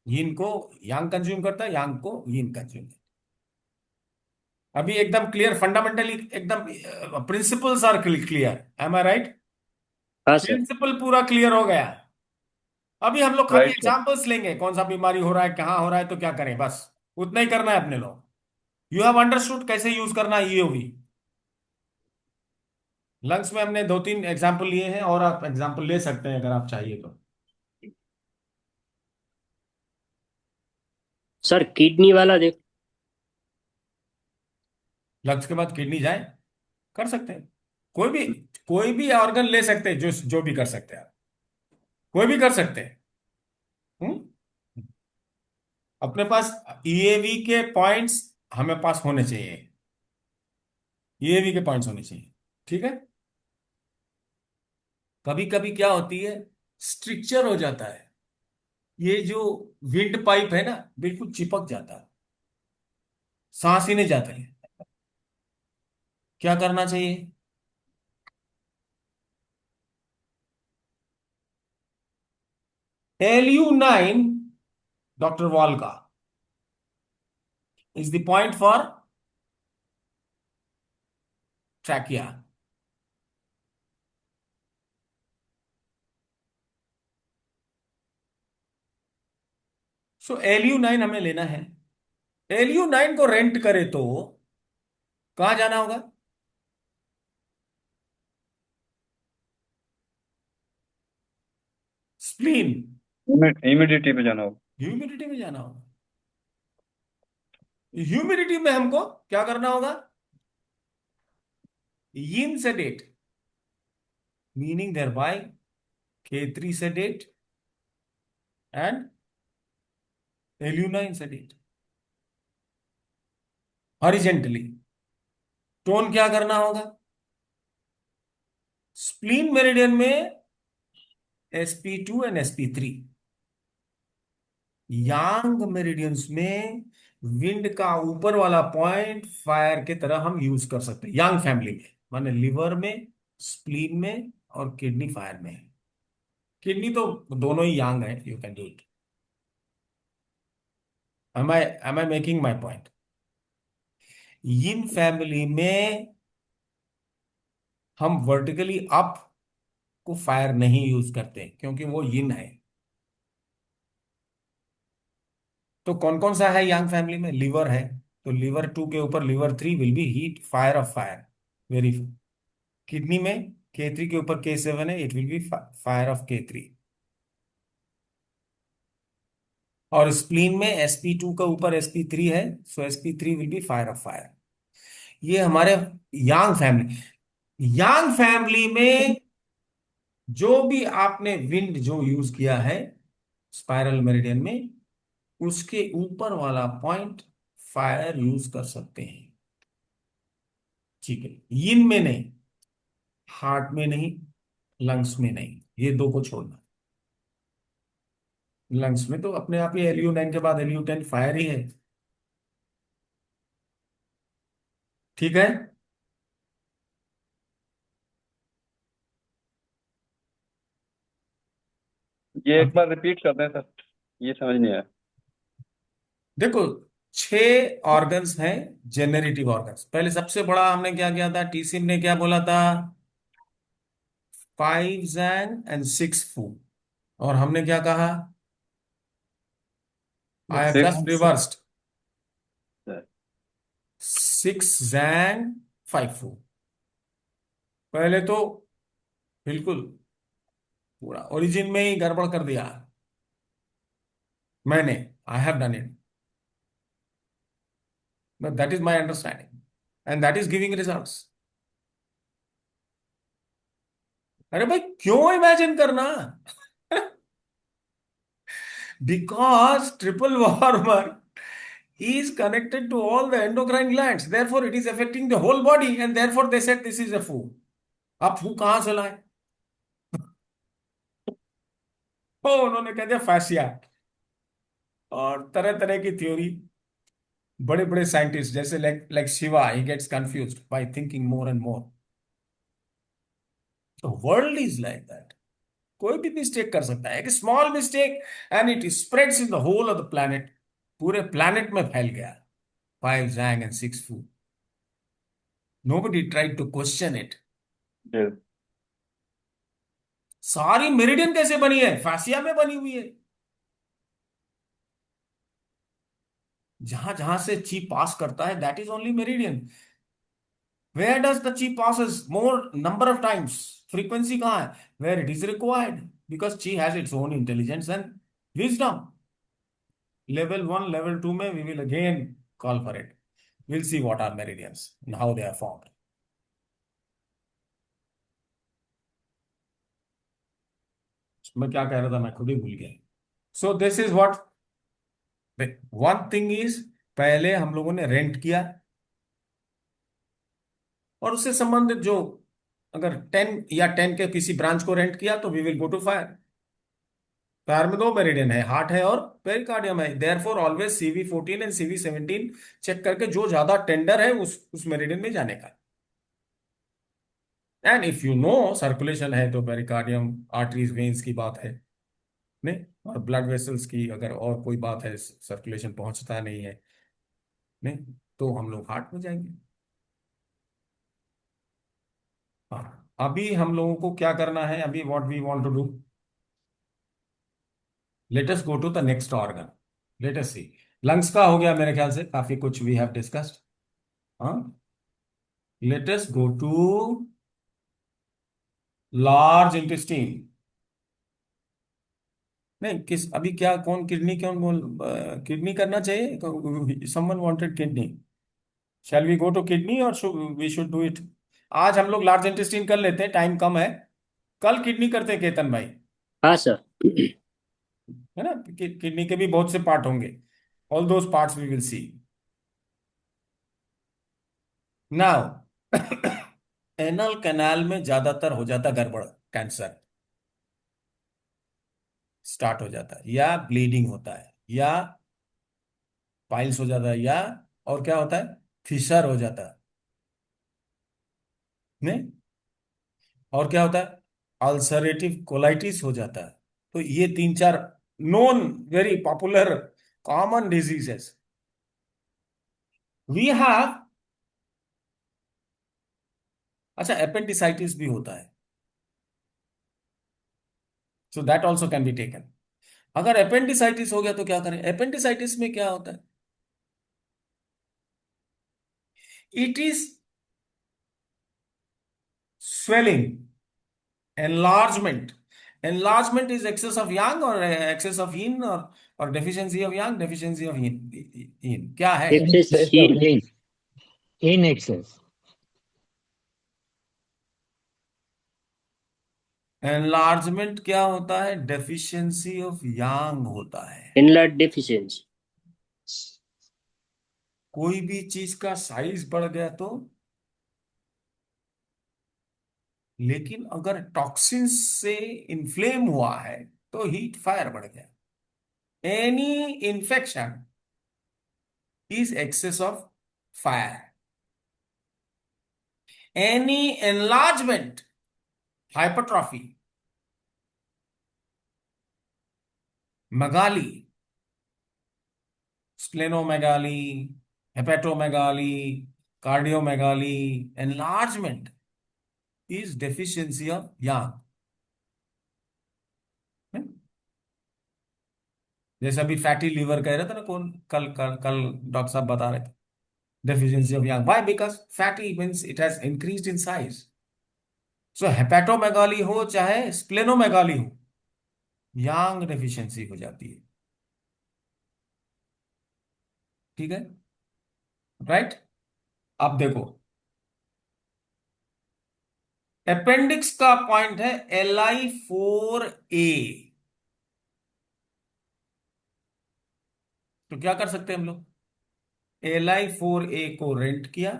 यिन को यांग कंज्यूम करता है, यांग को यिन कंज्यूम। अभी एकदम क्लियर, फंडामेंटली एकदम principles are clear. Am I right? हाँ सर। प्रिंसिपल पूरा क्लियर हो गया। अभी हम लोग खाली राइट सर। एग्जांपल्स लेंगे, कौन सा बीमारी हो रहा है, कहाँ हो रहा है, तो क्या करें, बस उतना ही करना है अपने लोग। यू हैव अंडरस्टूड कैसे यूज करना है ईओवी। लंग्स में हमने दो तीन एग्जांपल लिए हैं, और आप एग्जांपल ले सकते हैं अगर आप चाहिए तो। सर किडनी वाला देख। लंग्स के बाद किडनी जाए, कर सकते हैं। कोई भी ऑर्गन ले सकते हैं, जो जो भी कर सकते हैं आप, कोई भी कर सकते हैं। हम्म? अपने पास ईएवी के पॉइंट्स हमें पास होने चाहिए, ईएवी के पॉइंट्स होने चाहिए, ठीक है। कभी कभी क्या होती है, स्ट्रिक्चर हो जाता है, ये जो विंड पाइप है ना, बिल्कुल चिपक जाता है, सांस ही नहीं जाता है। क्या करना चाहिए? LU9, डॉक्टर वॉल का, is the point for trachea. So LU9 हमें लेना है। LU9 को रेंट करे तो कहां जाना होगा? स्प्लीन, इमिडिटी पे जाना होगा। ह्यूमिडिटी में जाना होगा। ह्यूमिडिटी में हमको क्या करना होगा? Yin sedate, meaning there by K3 sedate and LU9 sedate. Horizontally tone क्या करना होगा? स्प्लीन मेरिडियन में SP2 and SP3। Yang meridians में विंड का ऊपर वाला पॉइंट फायर के तरह हम यूज कर सकते हैं, यांग फैमिली में, माने लिवर में, स्प्लीन में और किडनी फायर में। किडनी तो दोनों ही यांग है, you can do it. Am I making my point? Yin family में हम वर्टिकली अप को फायर नहीं यूज करते क्योंकि वो यिन है। तो कौन कौन सा है यांग फैमिली में? लिवर है, तो लिवर 2 के ऊपर liver 3 will be heat fire of fire, very. Kidney में K3 के ऊपर K7 है, it will B fire of K3। और स्प्लीन में sp2 का ऊपर sp3 है, सो sp3 will be fire of fire. ये हमारे यांग फैमिली में जो भी आपने विंड जो यूज किया है स्पाइरल मेरिडियन में, उसके ऊपर वाला पॉइंट फायर यूज कर सकते हैं। ठीक है, यिन में नहीं, हार्ट में नहीं, लंग्स में नहीं, ये दो को छोड़ना। लंग्स में तो अपने आप ही LU9 के बाद LU10 फायर ही है। ठीक है, ये एक बार रिपीट कर दें सर, ये समझ नहीं आया। देखो 6 ऑर्गन्स हैं, जेनरेटिव ऑर्गन्स। पहले सबसे बड़ा हमने क्या किया था, टीसिम ने क्या बोला था, 5 Zang and 6 Fu। और हमने क्या कहा, I have Six. Just reversed, Sir. 6 Zang 5 Fu। पहले तो बिल्कुल पूरा ओरिजिन में ही गड़बड़ कर दिया मैंने, I have done it, but that is my understanding and that is giving results. अरे भाई क्यों इमेजिन करना because triple warmer is connected to all the endocrine glands, therefore it is affecting the whole body, and therefore they said this is a foo। अब फू कहां से लाए, ओ उन्होंने कह दिया फैसिया, और तरह तरह की थ्योरी। बड़े बड़े साइंटिस्ट जैसे like Shiva, he gets confused by thinking more and more. The world is like that, कोई भी मिस्टेक कर सकता है, एक small mistake and it spreads in the whole of the planet, पूरे प्लैनेट में फैल गया। 5 Zang and 6 Fu, nobody tried to question it। Yes. सारी मेरिडियन कैसे बनी है, फासिया में बनी हुई है। जहां जहां से ची पास करता है that is only meridian. Where does the chi passes more number of times, frequency कहां है, where it is required, because chi has its own intelligence and wisdom. Level 1 level 2 में we will again call for it, will see what are meridians and how they are formed. मैं क्या कह रहा था, मैं खुद ही भूल गया। So this is what, one thing is, पहले हम लोगों ने रेंट किया, और उससे संबंधित जो, अगर 10 के किसी ब्रांच को रेंट किया तो we will go to fire. Fire में दो मेरिडियन है, हार्ट है और पेरिकार्डियम है, therefore always CV14 and CV17 check करके जो ज्यादा टेंडर है उस मेरिडियन में जाने का। And if you know circulation है तो पेरिकार्डियम, आर्टरीज, वेन्स की बात है नहीं, और ब्लड वेसल्स की अगर और कोई बात है, सर्कुलेशन पहुंचता नहीं है नहीं, तो हम लोग हार्ट में जाएंगे। हाँ, अभी हम लोगों को क्या करना है, अभी what we want to do, let us go to the next organ, let us see. Lungs का हो गया मेरे ख्याल से, काफी कुछ वी हैव डिस्कस्ड। हाँ, let us go to large intestine. नहीं, किस अभी क्या, कौन किडनी, कौन बोल, किडनी करना चाहिए, someone wanted kidney, shall we go to kidney और वी शुड डू इट। आज हम लोग लार्ज इंटेस्टाइन कर लेते हैं, टाइम कम है, कल किडनी करते हैं केतन भाई, हाँ सर। है ना। किडनी के भी बहुत से पार्ट होंगे, all those parts we will see now. Anal canal में ज्यादातर हो जाता गड़बड़, कैंसर स्टार्ट हो जाता है, या ब्लीडिंग होता है, या पाइल्स हो जाता है, या और क्या होता है, फिशर हो जाता है नहीं, और क्या होता है, अल्सरेटिव कोलाइटिस हो जाता है। तो ये 3 4 known very popular common diseases we have. अच्छा, एपेंडिसाइटिस भी होता है, so that also can be taken. अगर एपेंडिसाइटिस हो गया तो क्या करें, एपेंडिसाइटिस में क्या होता है, it is swelling, enlargement। enlargement is excess of yang or excess of yin or और deficiency of Yang, deficiency of यीन क्या है? एक्सेस excess हीन। of in excess. एनलार्जमेंट क्या होता है? डेफिशिएंसी ऑफ यांग होता है। Enlarge deficiency. कोई भी चीज का साइज बढ़ गया तो, लेकिन अगर टॉक्सिन से इन्फ्लेम हुआ है तो हीट फायर बढ़ गया। Any infection is excess of fire. Any enlargement, hypertrophy, megaly, splenomegaly, hepatomegaly, cardiomegaly, enlargement is deficiency of yang. जैसे अभी फैटी लीवर कह रहे थे ना, कौन कल कल कल डॉक्टर साहब बता रहे थे, deficiency of yang. Why? Because fatty means it has increased in size. So hepatomegaly हो चाहे splenomegaly हो, यांग डेफिशिएंसी हो जाती है। ठीक है, राइट? अब देखो, अपेंडिक्स का पॉइंट है Li4a। तो क्या कर सकते हैं हम लोग? Li4a को रेंट किया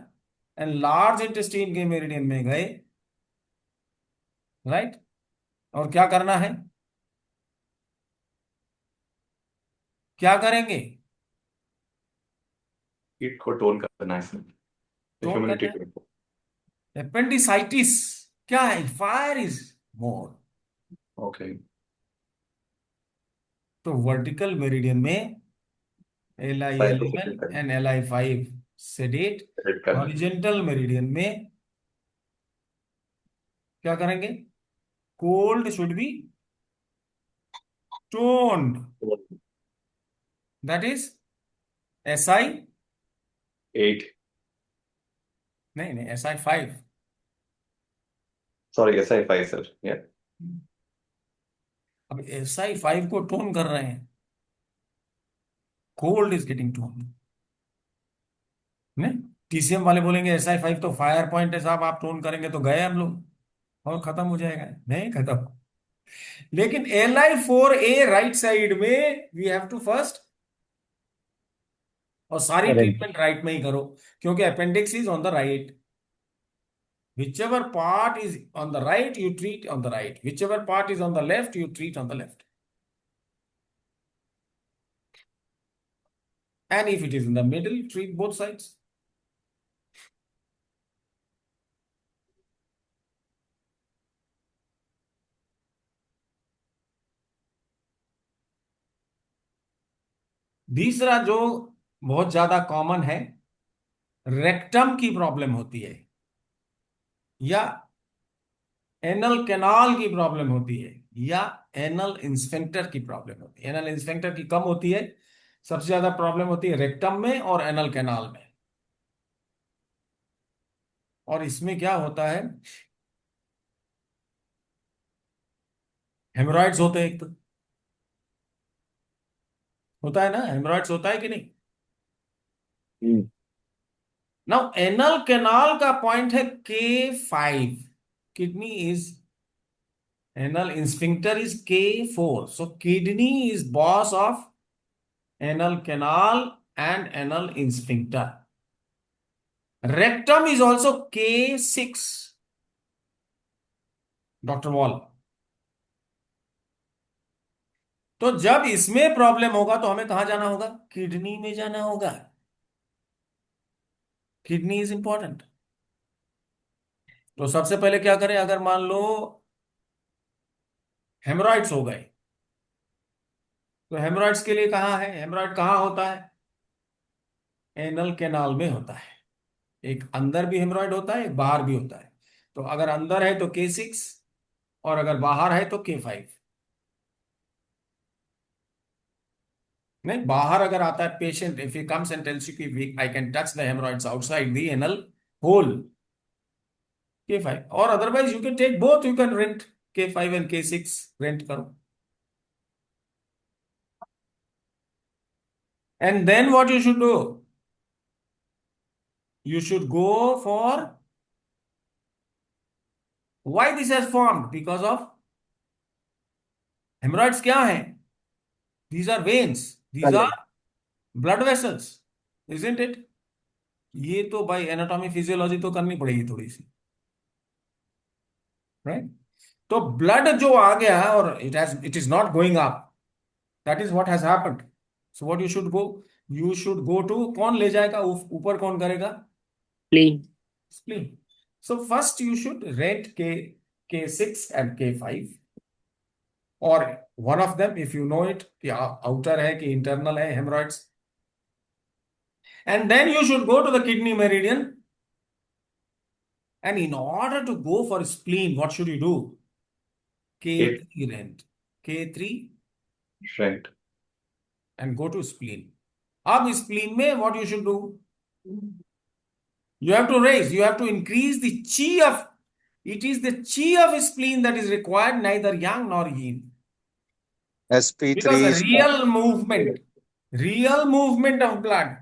एंड लार्ज इंटेस्टाइन के मेरिडियन में गए, राइट? और क्या करना है? क्या करेंगे? हीट को टोन करना है सर, टोन ह्यूमिडिटी करना है। को। अपेंडिसाइटिस क्या है? Fire is more. ओके, तो वर्टिकल मेरिडियन में Li11 and Li5 sedate, red करना। हॉरिजॉन्टल मेरिडियन में क्या करेंगे? Cold should be toned, that is SI, 8, नहीं SI5। सॉरी SI5 सर, या अब SI5 को टोन कर रहे हैं, कोल्ड इज गेटिंग टोन्ड। नहीं, TCM वाले बोलेंगे SI5 तो फायर पॉइंट है साहब, आप टोन करेंगे तो गए हम लोग और खत्म हो जाएगा। नहीं खत्म, लेकिन Li4a राइट साइड में वी हैव टू फर्स्ट, और सारी Correct. ट्रीटमेंट राइट में ही करो, क्योंकि appendix is on the right. Whichever part is on the right, you treat on the right. Whichever part is on the left, you treat on the left. And if it is in the middle, treat both sides. दूसरा जो बहुत ज्यादा common है, rectum की problem होती है या anal canal की प्रॉब्लम होती है या एनल इंस्फिंक्टर की प्रॉब्लम होती है। एनल इंस्फिंक्टर की कम होती है, सबसे ज्यादा प्रॉब्लम होती है रेक्टम में और एनल कैनाल में। और इसमें क्या होता है? हेमोरॉइड्स होते हैं, एक तो होता है ना, हेमोरॉइड्स होता है कि नहीं? नाउ एनल कैनाल का पॉइंट है K5, kidney is, anal sphincter is K4, so kidney is boss of anal canal and anal sphincter. Rectum is also K6, doctor wall. तो जब इसमें प्रॉब्लम होगा तो हमें कहां जाना होगा? किडनी में जाना होगा। Kidney is important. तो सबसे पहले क्या करें? अगर मान लो हेमोरॉइड्स हो गए, तो हेमोरॉइड्स के लिए कहाँ है? हेमोरॉइड कहाँ होता है? एनल कैनाल में होता है। एक अंदर भी हेमोरॉइड होता है, एक बाहर भी होता है। तो अगर अंदर है तो K6 और अगर बाहर है तो K5। नहीं, बाहर अगर आता है patient, if he comes and tells you कि I can touch the haemorrhoids outside the anal hole, K5। और otherwise you can take both, you can rent K5 and K6, rent करो। And then what you should do? You should go for why this has formed? Because of hemorrhoids क्या हैं? These are veins. These are blood vessels. Isn't it? ये तो भाई anatomy physiology तो करनी पड़ेगी थोड़ी सी, राइट? तो ब्लड जो आ गया और it is not going up, that is what has happened. So what you should go to, कौन ले जाएगा ऊपर, कौन करेगा? Please Spleen. So first you should rate K6 and K5, or one of them if you know it कि outer है कि internal है hemorrhoids, and then you should go to the kidney meridian, and in order to go for spleen what should you do? K3 rent, K3 Right. and go to spleen. अब spleen में what you should do? You have to raise, you have to increase the chi of, it is the chi of spleen that is required, neither yang nor yin. SP3 Because the is real movement of blood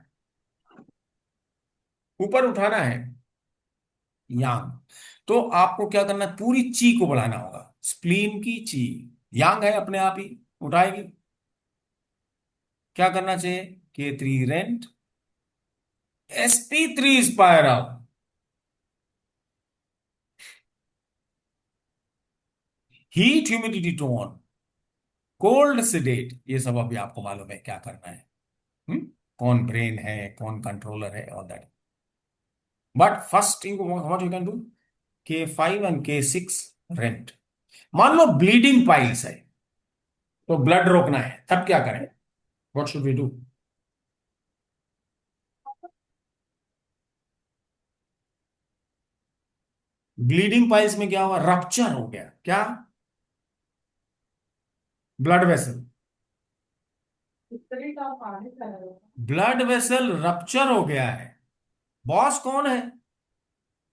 ऊपर उठाना है यांग. तो आपको क्या करना है? पूरी ची को बढ़ाना होगा. स्प्लीन की ची यांग है, अपने आप ही उठाएगी. क्या करना चाहिए? K3 rent, SP3 spiral, heat humidity tone, cold sedate. ये सब अभी आपको मालूम है क्या करना है. कौन ब्रेन है, कौन कंट्रोलर है, all that. But first thing what you can do, K5 and K6 rent. मान लो ब्लीडिंग पाइल्स है तो ब्लड रोकना है, तब क्या करें? What should we do? Bleeding piles में क्या हुआ? रप्चर हो गया. क्या? Blood vessel. Blood vessel rupture हो गया है. बॉस कौन है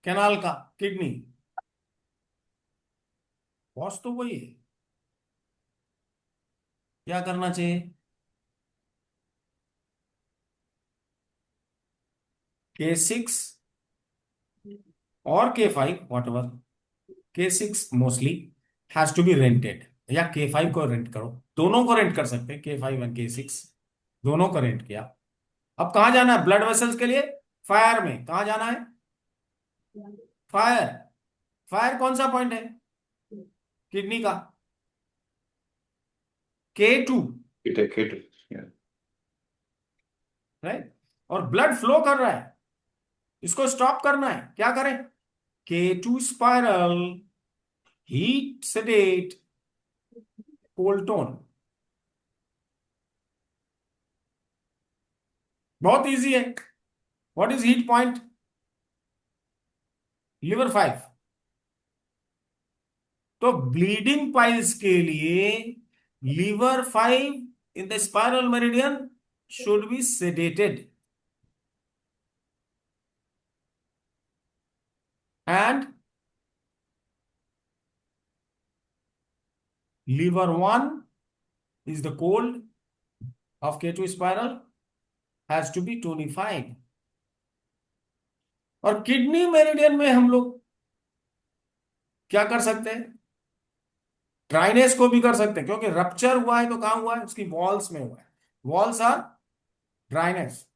कैनाल का? किडनी. बॉस तो वही है. क्या करना चाहिए? K6 और K5 whatever, K6 mostly has to be rented, या K5 को रेंट करो. दोनों को रेंट कर सकते हैं, K5 एंड K6 दोनों को रेंट किया. अब कहां जाना है ब्लड वेसल्स के लिए? फायर में. कहां जाना है? फायर. फायर कौन सा पॉइंट है किडनी का? K2, K2. Yeah. राइट? और ब्लड फ्लो कर रहा है, इसको स्टॉप करना है. क्या करें? K2 spiral, heat sedate, cold tone. बहुत इजी है. What is heat point? Liver 5. तो ब्लीडिंग पाइल्स के लिए liver 5 in the spiral meridian should be sedated, and liver 1 is the cold of K2 spiral, has to be tonified. और kidney meridian में हम लोग क्या कर सकते हैं? ड्राइनेस को भी कर सकते हैं, क्योंकि रप्चर हुआ है तो कहां हुआ है? उसकी वॉल्स में हुआ है. Walls are dryness.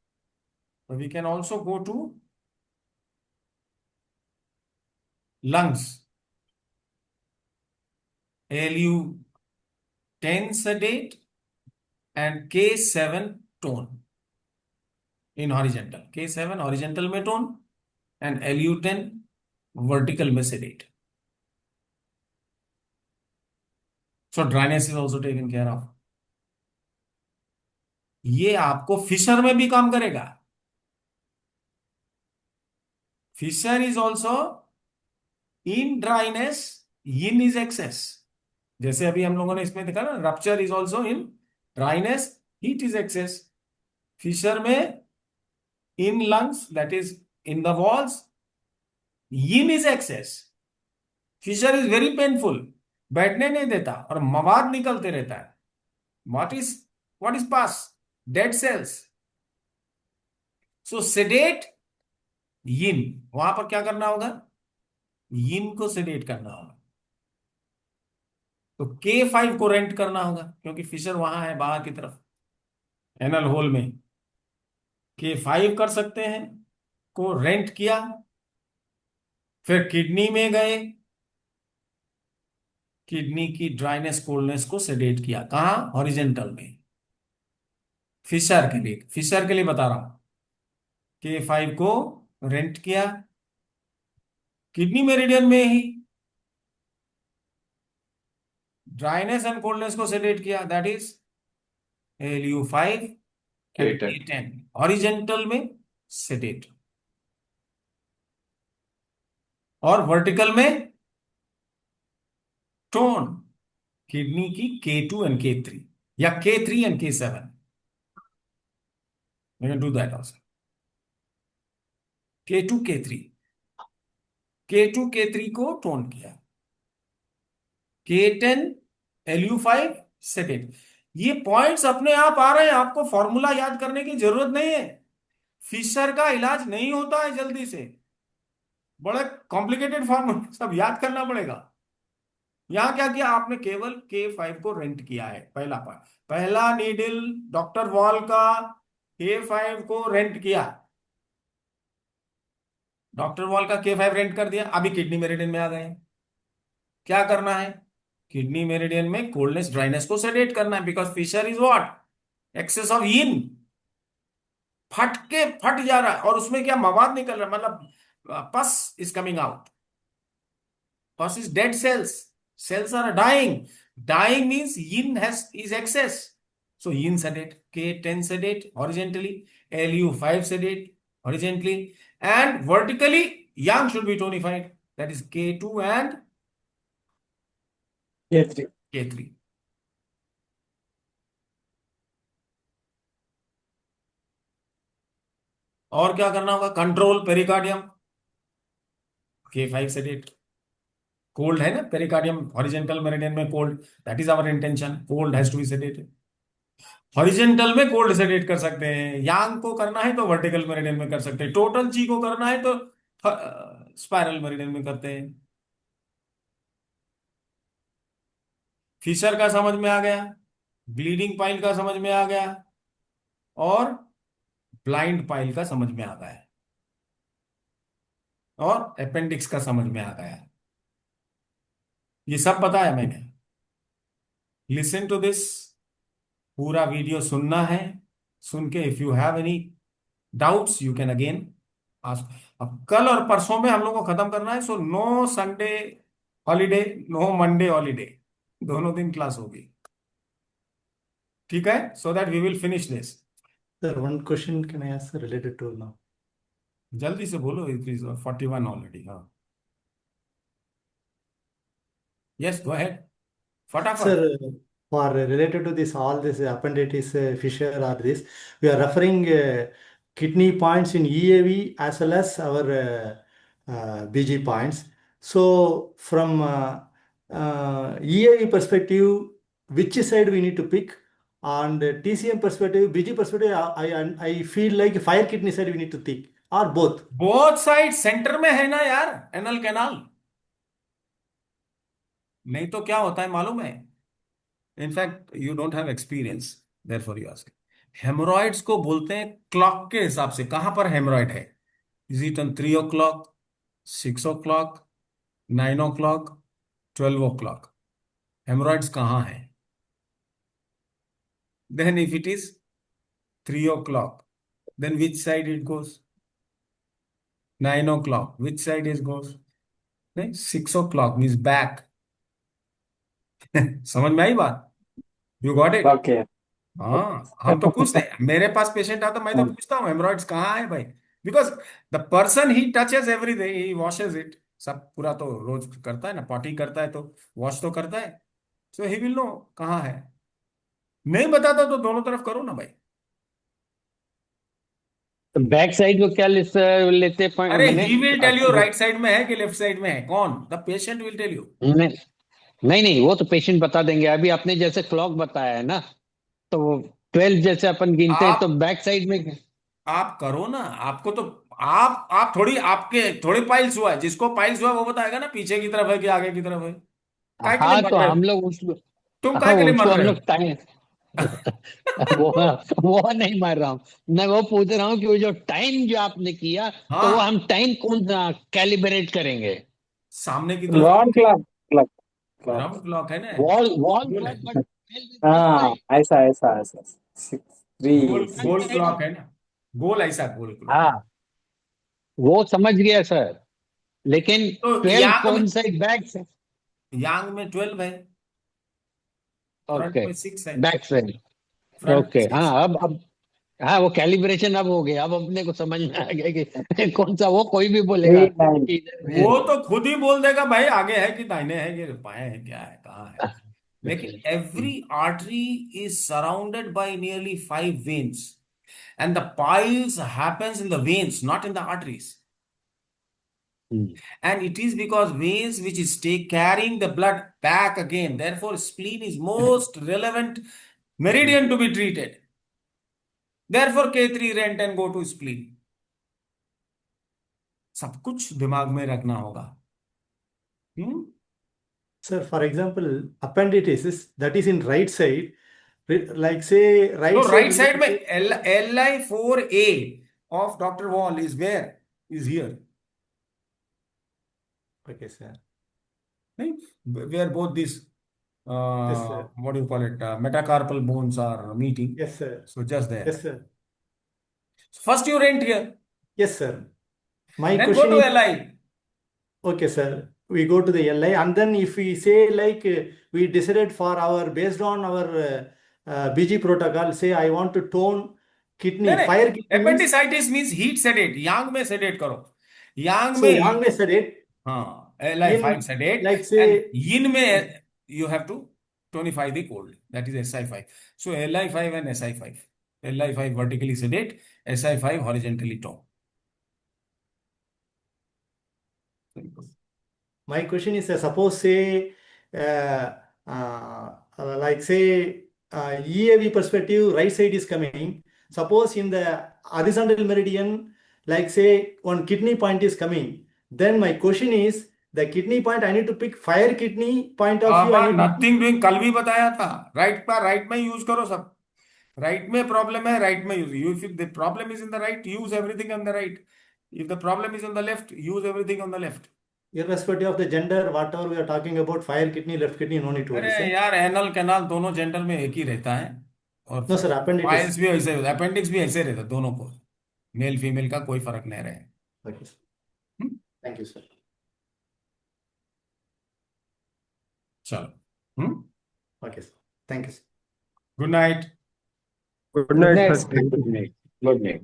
So we can also go to lungs. LU10 sedate and K7 tone in horizontal. K7 horizontal में tone and LU10 vertical में sedate. So dryness is also taken care of. ये आपको Fisher में भी काम करेगा. Fissure is also in dryness, yin is excess. जैसे अभी हम लोगों ने इसमें देखा ना, rupture is also in dryness, heat is excess. Fissure में in lungs, that is in the walls, yin is excess. Fissure is very painful, बैठने नहीं देता और मवाद निकलते रहता है. What is pus? Dead cells. So sedate yin, वहां पर क्या करना होगा, यिन को सेडेट करना होगा। तो K5 को रेंट करना होगा क्योंकि फिशर वहां है बाहर की तरफ एनल होल में। K5 कर सकते हैं, को रेंट किया, फिर किडनी में गए, किडनी की ड्राइनेस कोल्डनेस को सेडेट किया। कहां, हॉरिजेंटल में। फिशर के लिए बता रहा हूं। K5 को रेंट किया, किडनी मेरिडियन में ही ड्राइनेस एंड कोल्डनेस को सेडेट किया, that is LU5 and K10. K10 horizontal में सेडेट, और वर्टिकल में टोन, किडनी की K2 एंड K3 या K3 and K7, you can do that also. K2 K3, K2 K3 को tone किया, K10 LU5 sedate. ये points अपने आप आ रहे हैं, आपको फॉर्मूला याद करने की जरूरत नहीं है। फिशर का इलाज नहीं होता है जल्दी से, बड़े कॉम्प्लिकेटेड फॉर्मूला सब याद करना पड़ेगा। यहां क्या किया आपने, केवल K5 को रेंट किया है। पहला नीडल डॉक्टर वॉल का K5 को रेंट किया, डॉक्टर वॉल का K5 रेंट कर दिया। अभी किडनी मेरिडियन में आ गए, क्या करना है, किडनी मेरिडियन में कोल्डनेस ड्राइनेस को सेडेट करना है, because fissure is what, excess of yin, फट जा रहा है और उसमें क्या मवाद निकल रहा है, मतलब पस इज कमिंग आउट। पस is dead cells are dying means yin is excess, so yin sedate, K10 sedate horizontally, LU5 sedate horizontally, and vertically yang should be tonified, that is K2 and K3. और क्या करना होगा, control pericardium, K5 sedate, cold है ना pericardium, horizontal meridian में cold, that is our intention, cold has to be sedated. Horizontal में cold sedate कर सकते हैं, यांग को करना है तो वर्टिकल मेरिडियन में कर सकते हैं, टोटल ची को करना है तो स्पाइरल मेरिडियन में करते हैं। फिशर का समझ में आ गया, ब्लीडिंग पाइल का समझ में आ गया, और ब्लाइंड पाइल का समझ में आ गया, और अपेंडिक्स का समझ में आ गया। ये सब बताया मैंने। लिसन टू दिस, पूरा वीडियो सुनना है, सुन के if you have any doubts you can again ask. अब कल और परसों में हम लोग को खत्म करना है, so no Sunday holiday, no Monday holiday, दोनों दिन क्लास होगी, ठीक है, so that we will finish this. Sir, one question can I ask, sir, related to now? जल्दी से बोलो, इट इज 41 ऑलरेडी। हाँ, यस गो अहेड, फटाफट। Sir, for related to this, all this appendicitis fissure or this, we are referring kidney points in EAV as well as our BG points. So from EAV perspective, which side we need to pick? And TCM perspective, BG perspective, I feel like fire kidney side we need to pick, or both. Both side centre में है ना यार, anal canal, नहीं तो क्या होता है मालूम है, in fact you don't have experience, therefore you ask. Hemorrhoids को बोलते हैं क्लॉक के हिसाब से, कहां पर हेमोरॉइड है, is it on 3 o'clock, 6 o'clock, 9 o'clock, 12 o'clock, hemorrhoids कहां है। Then if it is 3 o'clock, then which side it goes, 9 o'clock, which side it goes, नहीं 6 o'clock means back। समझ में आई बात, यू गॉट इट। ओके। हाँ, हम तो पूछते हैं, मेरे पास पेशेंट आता मैं तो पूछता हूँ हेमोरॉइड्स कहाँ है भाई, because the person he touches everything, he washes it, सब पूरा तो रोज करता है ना, पॉटी करता है तो वॉश तो करता है, सो ही विल नो कहाँ है। नहीं बताता तो दोनों तरफ करो ना भाई। तो बैक साइड को क्या लेते अरे he will tell you right side में है कि लेफ्ट साइड में है, कौन, the patient will tell you. नहीं, वो तो पेशेंट बता देंगे। अभी आपने जैसे क्लॉक बताया है ना, तो 12 जैसे अपन गिनते हैं, तो बैक साइड में आप करो ना, आपको तो आप थोड़ी, आपके थोड़ी पाइल्स हुआ है, जिसको पाइल्स हुआ है वो बताएगा ना पीछे की तरफ है कि आगे की तरफ है। काय के लिए हाँ मर तो रहे हम हो? लोग उसको, तुम हाँ काय के लिए मर उसको हम रहे लोग टाइम वो वो नहीं मार रहा हूँ मैं, वो पूछ रहा हूँ कि वो जो टाइम जो आपने किया, हो? तो वो हाँ, हम टाइम कौन सा कैलिब्रेट करेंगे? सामने की तरफ Ron clock clock clock round clock है ना, वॉल गोल है, क्लॉक बट हाँ ऐसा ऐसा ऐसा गोल 6 गोल 6 क्लॉक है ना, गोल ऐसा गोल क्लॉक। हाँ वो समझ गया सर, लेकिन तो 12 यांग में, कौन सा बैक से? यांग में 12 है, फ्रंट ओके, में 6 है, बैक से। फ्रंट ओके, में 6। हाँ अब हाँ वो कैलिब्रेशन अब हो गया, अब अपने को समझ में आ गया कि कौन सा, वो कोई भी बोलेगा 9 कि इधर वो में। तो खुद ही बोल देगा भाई आगे है कि दाहिने है कि बाएं है, क्या है कहाँ है। लेकिन every artery is surrounded by nearly 5 veins, and the piles happens in the veins, not in the arteries. And it is because veins which is carrying the blood back again. Therefore, spleen is most relevant meridian to be treated. Therefore, K3 rent and go to spleen. सब कुछ दिमाग में रखना होगा। हम्म? Sir, for example, appendicitis that is in right side, like say right No, side right side में Li4A of Dr. Wall is where? Is here. Okay, sir. नहीं? Where both these, Yes, sir. what do you call it? Metacarpal bones are meeting. Yes, sir. So just there. Yes, sir. First you rent here, Yes, sir. My then go question to is, Li. okay, sir. We go to the LI, and then if we say like we decided for our based on our BG protocol, say I want to tone नहीं kidney, नहीं, fire kidney means, appendicitis means heat sedate, यांग में sedate करो, यांग so में, yang may sedate हाँ Li5 in sedate, like and say, yin में you have to tonify the cold, that is Si5. So Li5 and Si5, Li5 vertically sedate, Si5 horizontally tone. my question is suppose say uh, like say EAV perspective, right side is coming. Suppose in the horizontal meridian, like say one kidney point is coming. Then my question is the kidney point I need to pick fire kidney point of view. I need to pick. Nothing doing कल भी बताया था, right का right में use करो सब, right में problem है राइट में use, if the problem is in the right use everything on the right, if the problem is on the left use everything on the left. Irrespective of the gender, whatever we are talking about, fire kidney, left kidney, no need to अरे worry, sir. यार anal canal दोनों gender में एक ही रहता है, और No, sir, appendicitis. Piles भी ऐसे होता है, अपेंडिक्स भी ऐसे रहता है, दोनों को मेल फीमेल का कोई फर्क नहीं रहे। Okay, sir. Hmm? Thank you, sir. चलो, Okay, sir. Thank you, sir. Good night. Good good night night, sir. Good night, good night.